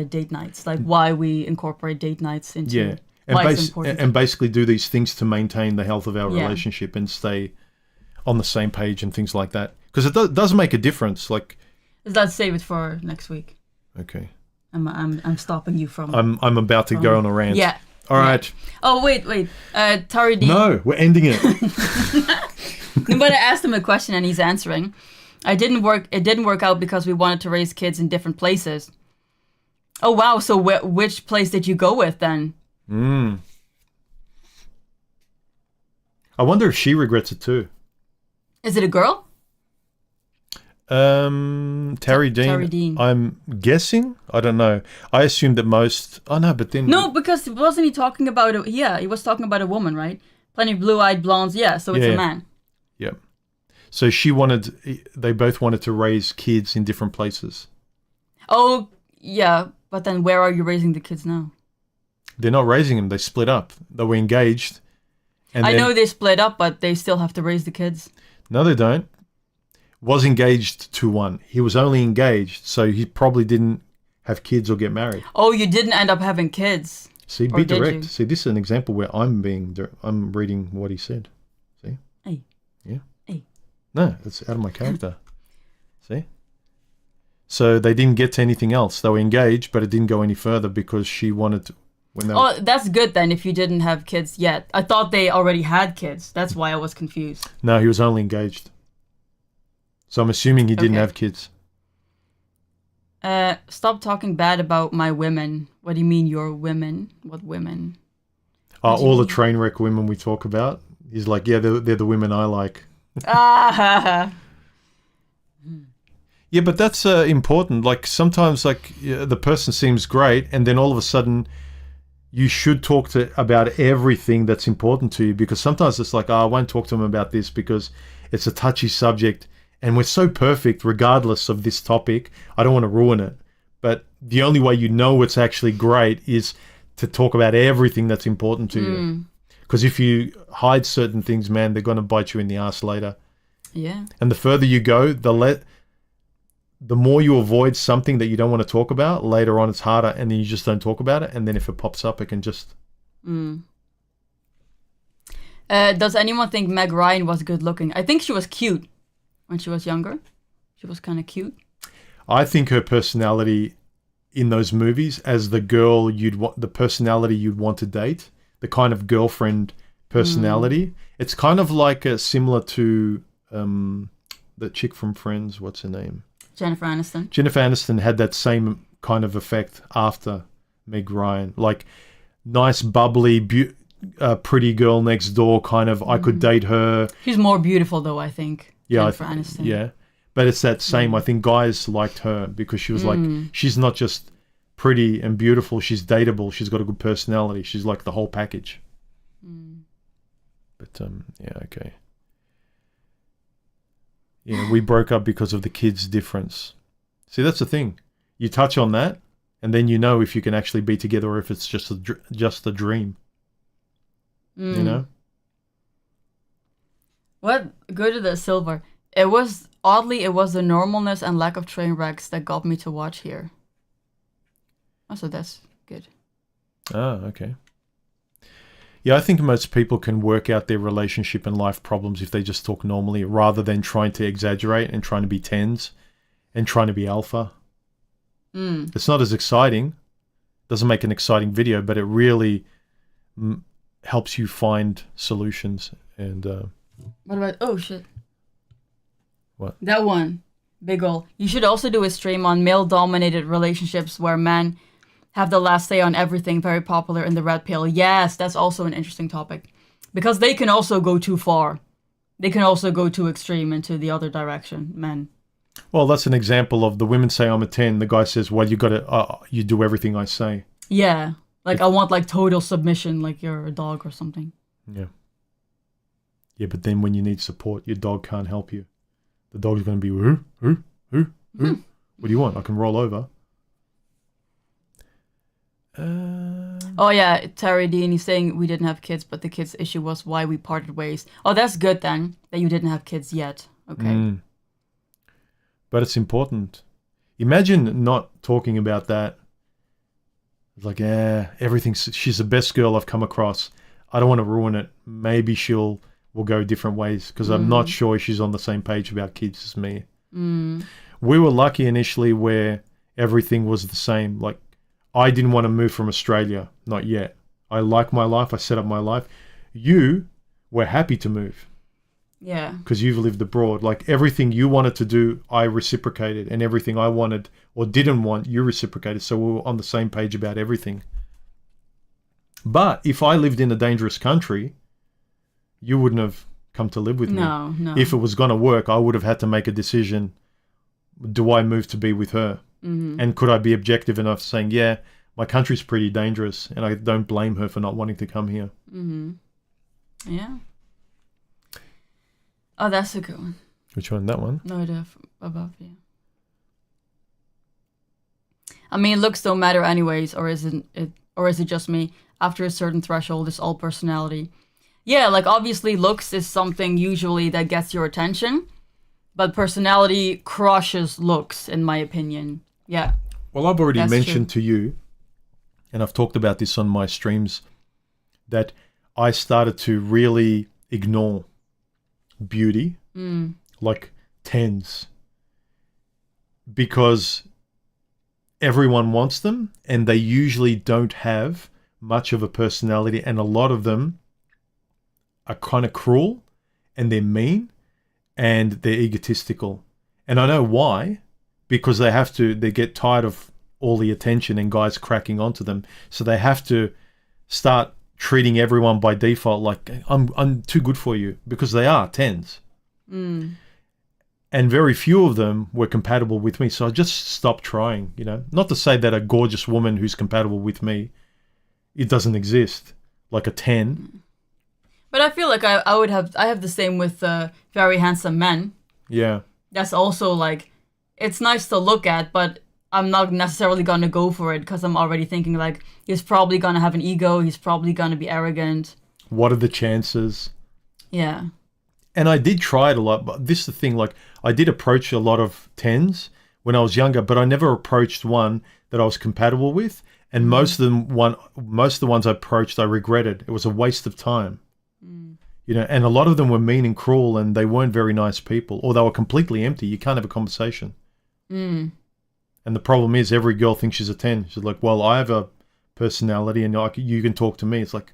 date nights, like why we incorporate date nights into why it's important. And basically do these things to maintain the health of our relationship and stay on the same page and things like that. Because it does make a difference. Like, let's save it for next week. Okay. I'm stopping you from. I'm about to go on a rant. Yeah. All right. Oh wait. Tari D. No, we're ending it. But I asked him a question and he's answering. It didn't work out because we wanted to raise kids in different places. Oh wow! So which place did you go with then? I wonder if she regrets it too. Is it a girl? Terry Dean. Terry Dean. I'm guessing. I don't know. I assumed that most. Oh no, but then. No, because wasn't he talking about it? Yeah, he was talking about a woman, right? Plenty of blue-eyed blondes. Yeah, so it's a man. Yeah. So they both wanted to raise kids in different places. Oh, yeah. But then where are you raising the kids now? They're not raising them. They split up. They were engaged. And I know they split up, but they still have to raise the kids. No, they don't. Was engaged to one. He was only engaged, so he probably didn't have kids or get married. Oh, you didn't end up having kids. See, be direct. See, this is an example where I'm reading what he said. See? Hey. Yeah. Hey. No, it's out of my character. See? So they didn't get to anything else. They were engaged, but it didn't go any further because she wanted to. That's good then if you didn't have kids yet. I thought they already had kids. That's why I was confused. No, he was only engaged. So I'm assuming he didn't have kids. Stop talking bad about my women. What do you mean your women? What women? All the train wreck women we talk about. He's like, yeah, they're the women I like. Yeah, but that's important. Like sometimes like the person seems great and then all of a sudden you should talk about everything that's important to you, because sometimes it's like, I won't talk to them about this because it's a touchy subject and we're so perfect regardless of this topic. I don't want to ruin it. But the only way you know it's actually great is to talk about everything that's important to you. Because if you hide certain things, man, they're going to bite you in the ass later. Yeah. And the further you go, the more you avoid something that you don't want to talk about, later on it's harder, and then you just don't talk about it, and then if it pops up, it can just... Does anyone think Meg Ryan was good looking? I think she was cute when she was younger. She was kind of cute. I think her personality in those movies, as the girl the personality you'd want to date, the kind of girlfriend personality, it's kind of like similar to the chick from Friends, what's her name? Jennifer Aniston. Jennifer Aniston had that same kind of effect after Meg Ryan. Like, nice, bubbly, pretty girl next door kind of, I could date her. She's more beautiful, though, I think. Yeah, Jennifer Aniston. Yeah. But it's that same, I think guys liked her because she was like, she's not just pretty and beautiful, she's dateable, she's got a good personality. She's like the whole package. But, yeah, okay. Yeah, we broke up because of the kids' difference. See, that's the thing. You touch on that, and then you know if you can actually be together or if it's just a dream. You know? What? Go to the silver. It was the normalness and lack of train wrecks that got me to watch here. Oh, so that's good. Ah, okay. Yeah, I think most people can work out their relationship and life problems if they just talk normally rather than trying to exaggerate and trying to be tens and trying to be alpha. It's not as exciting. Doesn't make an exciting video, but it really helps you find solutions. And what about... Oh, shit. What? That one. Big ol'. You should also do a stream on male-dominated relationships where men have the last say on everything, very popular in the red pill. Yes, that's also an interesting topic. Because they can also go too far. They can also go too extreme into the other direction, men. Well, that's an example of the women say I'm a 10. The guy says, well, you do everything I say. Yeah. Like, I want, like, total submission, like you're a dog or something. Yeah. Yeah, but then when you need support, your dog can't help you. The dog's going to be, who? What do you want? I can roll over. Oh yeah, Terry Dean, he's saying we didn't have kids, but the kids issue was why we parted ways. Oh, that's good then, that you didn't have kids yet. Okay. But it's important. Imagine not talking about that. It's like, she's the best girl I've come across. I don't want to ruin it. Maybe we'll go different ways because I'm not sure she's on the same page about kids as me. We were lucky initially where everything was the same. Like, I didn't want to move from Australia. Not yet. I like my life. I set up my life. You were happy to move. Yeah. Because you've lived abroad. Like, everything you wanted to do, I reciprocated. And everything I wanted or didn't want, you reciprocated. So we were on the same page about everything. But if I lived in a dangerous country, you wouldn't have come to live with me. No. If it was going to work, I would have had to make a decision. Do I move to be with her? And could I be objective enough saying, yeah, my country's pretty dangerous and I don't blame her for not wanting to come here. Yeah. Oh, that's a good one. Which one? That one? No, the above, yeah. I mean, looks don't matter anyways, or is it just me? After a certain threshold, it's all personality. Yeah, like obviously looks is something usually that gets your attention, but personality crushes looks, in my opinion. Yeah. Well, I've already mentioned to you, and I've talked about this on my streams, that I started to really ignore beauty, like 10s, because everyone wants them and they usually don't have much of a personality, and a lot of them are kind of cruel and they're mean and they're egotistical. And I know why, because they get tired of all the attention and guys cracking onto them. So they have to start treating everyone by default like I'm too good for you, because they are 10s. And very few of them were compatible with me. So I just stopped trying, Not to say that a gorgeous woman who's compatible with me, it doesn't exist, like a 10. But I feel like I have the same with very handsome men. Yeah. That's also like, it's nice to look at, but I'm not necessarily going to go for it because I'm already thinking like, he's probably going to have an ego. He's probably going to be arrogant. What are the chances? Yeah. And I did try it a lot, but this is the thing, like I did approach a lot of 10s when I was younger, but I never approached one that I was compatible with. And most of the ones I approached, I regretted. It was a waste of time. And a lot of them were mean and cruel, and they weren't very nice people, or they were completely empty. You can't have a conversation. And the problem is every girl thinks she's a 10. She's like, well, I have a personality and you can talk to me. It's like,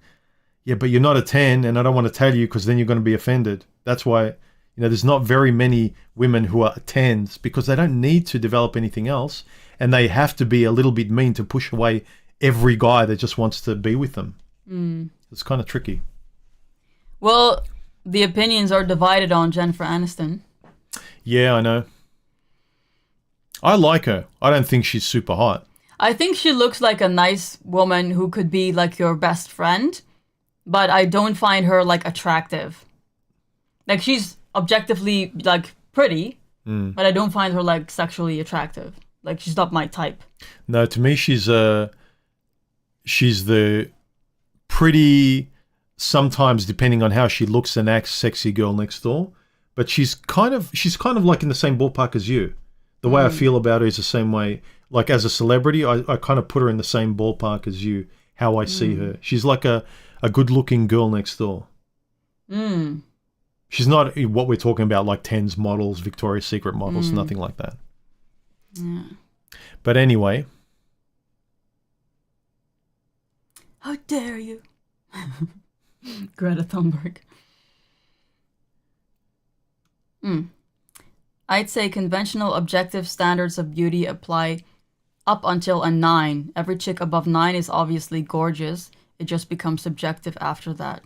yeah, but you're not a 10 and I don't want to tell you because then you're going to be offended. That's why, there's not very many women who are 10s because they don't need to develop anything else, and they have to be a little bit mean to push away every guy that just wants to be with them. It's kind of tricky. Well, the opinions are divided on Jennifer Aniston. Yeah, I know. I like her. I don't think she's super hot. I think she looks like a nice woman who could be like your best friend, but I don't find her like attractive. Like she's objectively like pretty, but I don't find her like sexually attractive. Like she's not my type. No, to me she's the pretty, sometimes depending on how she looks and acts, sexy girl next door. But she's kind of like in the same ballpark as you. The way I feel about her is the same way. Like as a celebrity, I kind of put her in the same ballpark as you, how I see her. She's like a good-looking girl next door. She's not what we're talking about, like 10s models, Victoria's Secret models, nothing like that. Yeah. But anyway. How dare you? Greta Thunberg. I'd say conventional objective standards of beauty apply up until a 9. Every chick above 9 is obviously gorgeous. It just becomes subjective after that.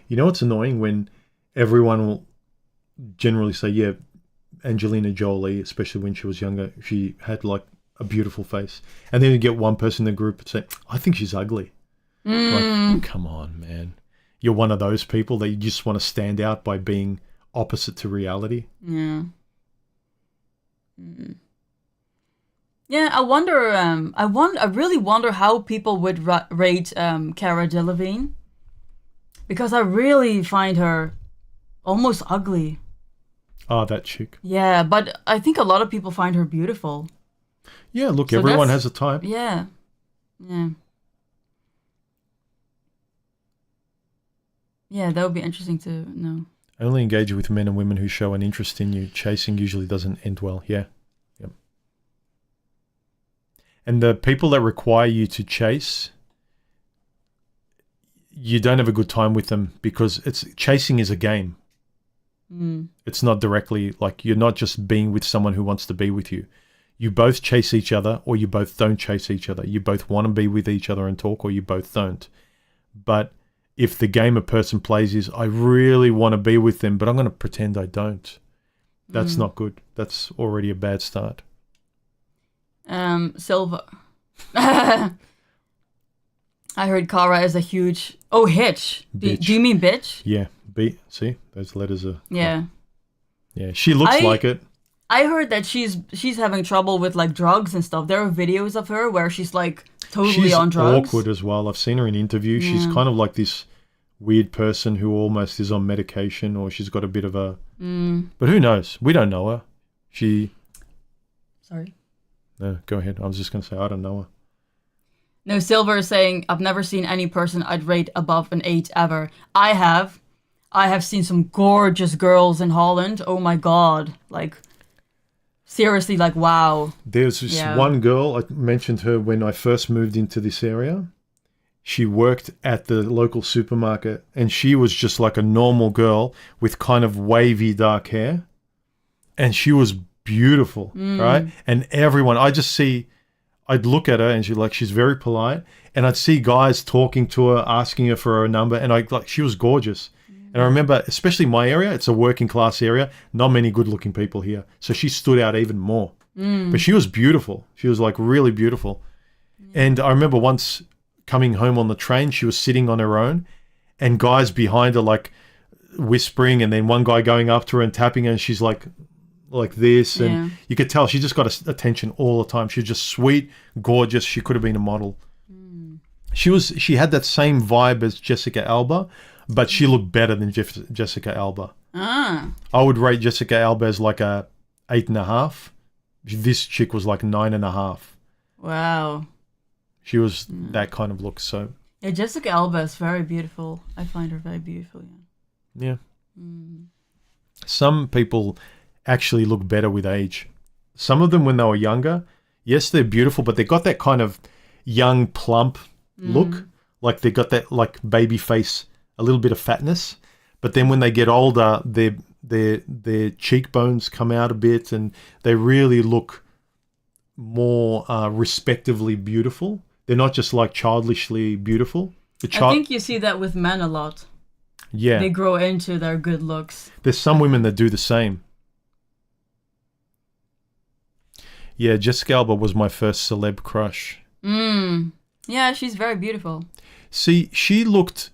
You know what's annoying? When everyone will generally say, yeah, Angelina Jolie, especially when she was younger, she had like a beautiful face. And then you get one person in the group and say, I think she's ugly. Like, come on, man. you're one of those people that you just want to stand out by being opposite to reality. Yeah. Mm. Yeah, I wonder. I really wonder how people would rate Cara Delevingne, because I really find her almost ugly. Oh, that chick. Yeah, but I think a lot of people find her beautiful. Yeah, look, so everyone has a type. Yeah. Yeah. Yeah, that would be interesting to know. Only engage with men and women who show an interest in you. Chasing usually doesn't end well. Yeah. Yep. And the people that require you to chase, you don't have a good time with them, because chasing is a game. It's not directly, like, you're not just being with someone who wants to be with you. You both chase each other, or you both don't chase each other. You both want to be with each other and talk, or you both don't. But if the game a person plays is, I really want to be with them, but I'm going to pretend I don't, that's not good. That's already a bad start. Silva. I heard Cara is a huge... Oh, hitch. Do you mean bitch? Yeah. See? Those letters are... Yeah. Yeah, she looks like it. I heard that she's having trouble with, like, drugs and stuff. There are videos of her where she's, like, totally on drugs. She's awkward as well. I've seen her in interviews. Yeah. She's kind of like this weird person who almost is on medication, or she's got a bit of a... But who knows? We don't know her. Sorry. No, go ahead. I was just going to say, I don't know her. No, Silver is saying, I've never seen any person I'd rate above an 8 ever. I have seen some gorgeous girls in Holland. Oh my God. Like, seriously, like, wow. There's this one girl, I mentioned her when I first moved into this area. She worked at the local supermarket, and she was just like a normal girl with kind of wavy dark hair. And she was beautiful, right? And everyone, I'd look at her and she's very polite, and I'd see guys talking to her, asking her for her number, and she was gorgeous. And I remember, especially my area, it's a working class area, not many good looking people here. So she stood out even more. But she was beautiful. She was like really beautiful. And I remember once coming home on the train, she was sitting on her own, and guys behind her like whispering, and then one guy going up to her and tapping her, and she's like this, and you could tell she just got attention all the time. She was just sweet, gorgeous. She could have been a model. She had that same vibe as Jessica Alba, but she looked better than Jessica Alba. I would rate Jessica Alba as like a 8.5. This chick was like 9.5. Wow. She was that kind of look. So yeah, Jessica Alba is very beautiful. I find her very beautiful. Yeah. Some people actually look better with age. Some of them when they were younger, yes, they're beautiful, but they got that kind of young, plump look. Like they got that like baby face, a little bit of fatness. But then when they get older, their cheekbones come out a bit, and they really look more respectively beautiful. They're not just like childishly beautiful. I think you see that with men a lot. Yeah. They grow into their good looks. There's some women that do the same. Yeah, Jessica Alba was my first celeb crush. Yeah, she's very beautiful. See, she looked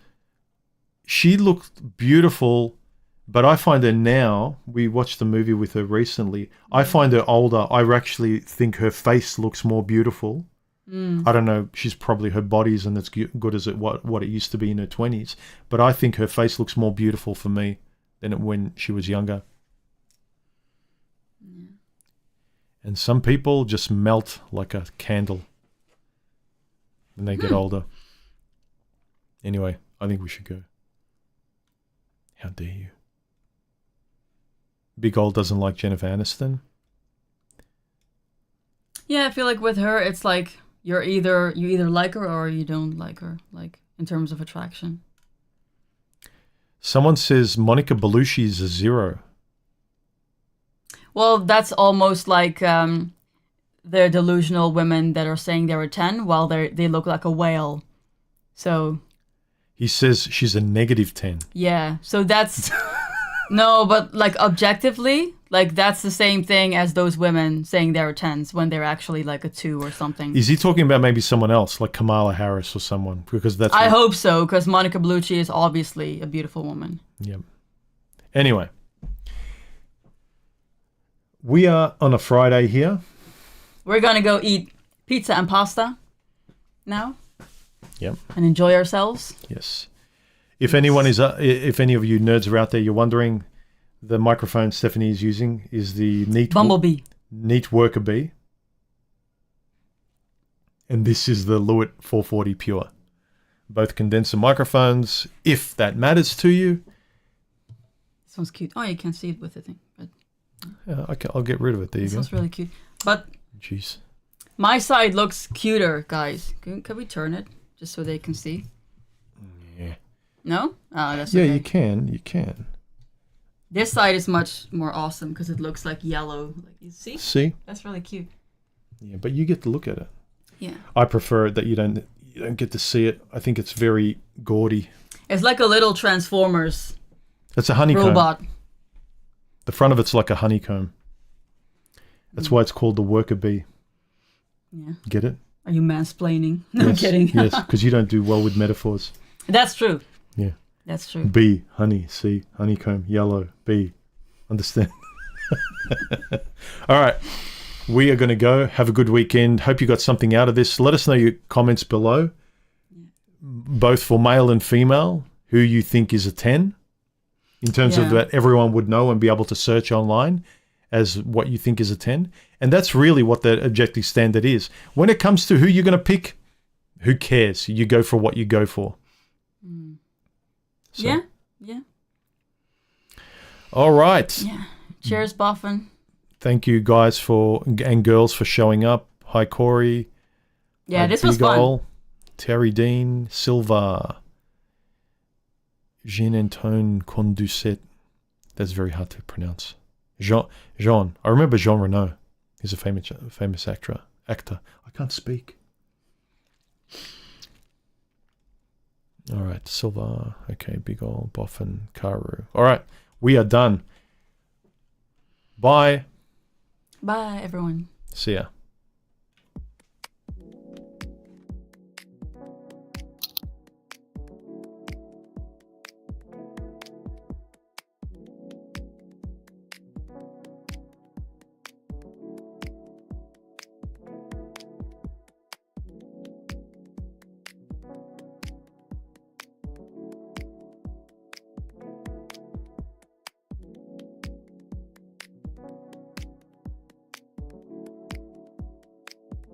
beautiful, but I find her now, we watched the movie with her recently, I find her older. I actually think her face looks more beautiful. I don't know, her body isn't as good as what it used to be in her 20s, but I think her face looks more beautiful for me than when she was younger. And some people just melt like a candle when they get older. Anyway, I think we should go. How dare you? Big Ol doesn't like Jennifer Aniston. Yeah, I feel like with her, it's like you either like her or you don't like her, like in terms of attraction. Someone says Monica Bellucci is a 0. Well, that's almost like the delusional women that are saying they're a 10 while they look like a whale. So he says she's a -10. Yeah, so that's no, but like objectively, Like, that's the same thing as those women saying they're 10s when they're actually like a 2 or something. Is he talking about maybe someone else, like Kamala Harris or someone? Because that's... I hope so, because Monica Bellucci is obviously a beautiful woman. Yeah. Anyway. We are on a Friday here. We're going to go eat pizza and pasta now. Yep. And enjoy ourselves. Yes. If anyone is, if any of you nerds are out there, you're wondering, the microphone Stephanie is using is the Bumblebee. Neat Worker Bee. And this is the Lewitt 440 Pure. Both condenser microphones, if that matters to you. This one's cute. Oh, you can't see it with the thing. But Yeah, I'll get rid of it. There you this go. one's really cute. But Jeez. my side looks cuter, guys. Can we turn it just so they can see? Yeah. No? Oh, that's Yeah, okay. you can. You can. This side is much more awesome because it looks like yellow. Like, you see? See? That's really cute. Yeah, but you get to look at it. Yeah. I prefer that you don't get to see it. I think it's very gaudy. It's like a little Transformers It's a honeycomb. robot. The front of it's like a honeycomb. That's why it's called the worker bee. Yeah. Get it? Are you mansplaining? No, I'm Yes, kidding. Yes, because you don't do well with metaphors. That's true. Yeah. That's true. Bee, honey, see, honeycomb, yellow, bee. Understand? All right. We are going to go. Have a good weekend. Hope you got something out of this. Let us know your comments below, both for male and female, who you think is a 10, in terms of that everyone would know and be able to search online as what you think is a 10. And that's really what the objective standard is. When it comes to who you're going to pick, who cares? You go for what you go for. So. Yeah. Yeah. All right. Yeah. Cheers, Boffin. Thank you guys and girls for showing up. Hi, Corey. Yeah, Hi, this was Bigol, fun. Terry Dean, Silva, Jean-Antoine Conducet. That's very hard to pronounce. Jean. I remember Jean Reno. He's a famous actor. I can't speak. All right, Silva. Okay, Bigol, Boffin, Karu. All right, we are done. Bye. Bye, everyone. See ya.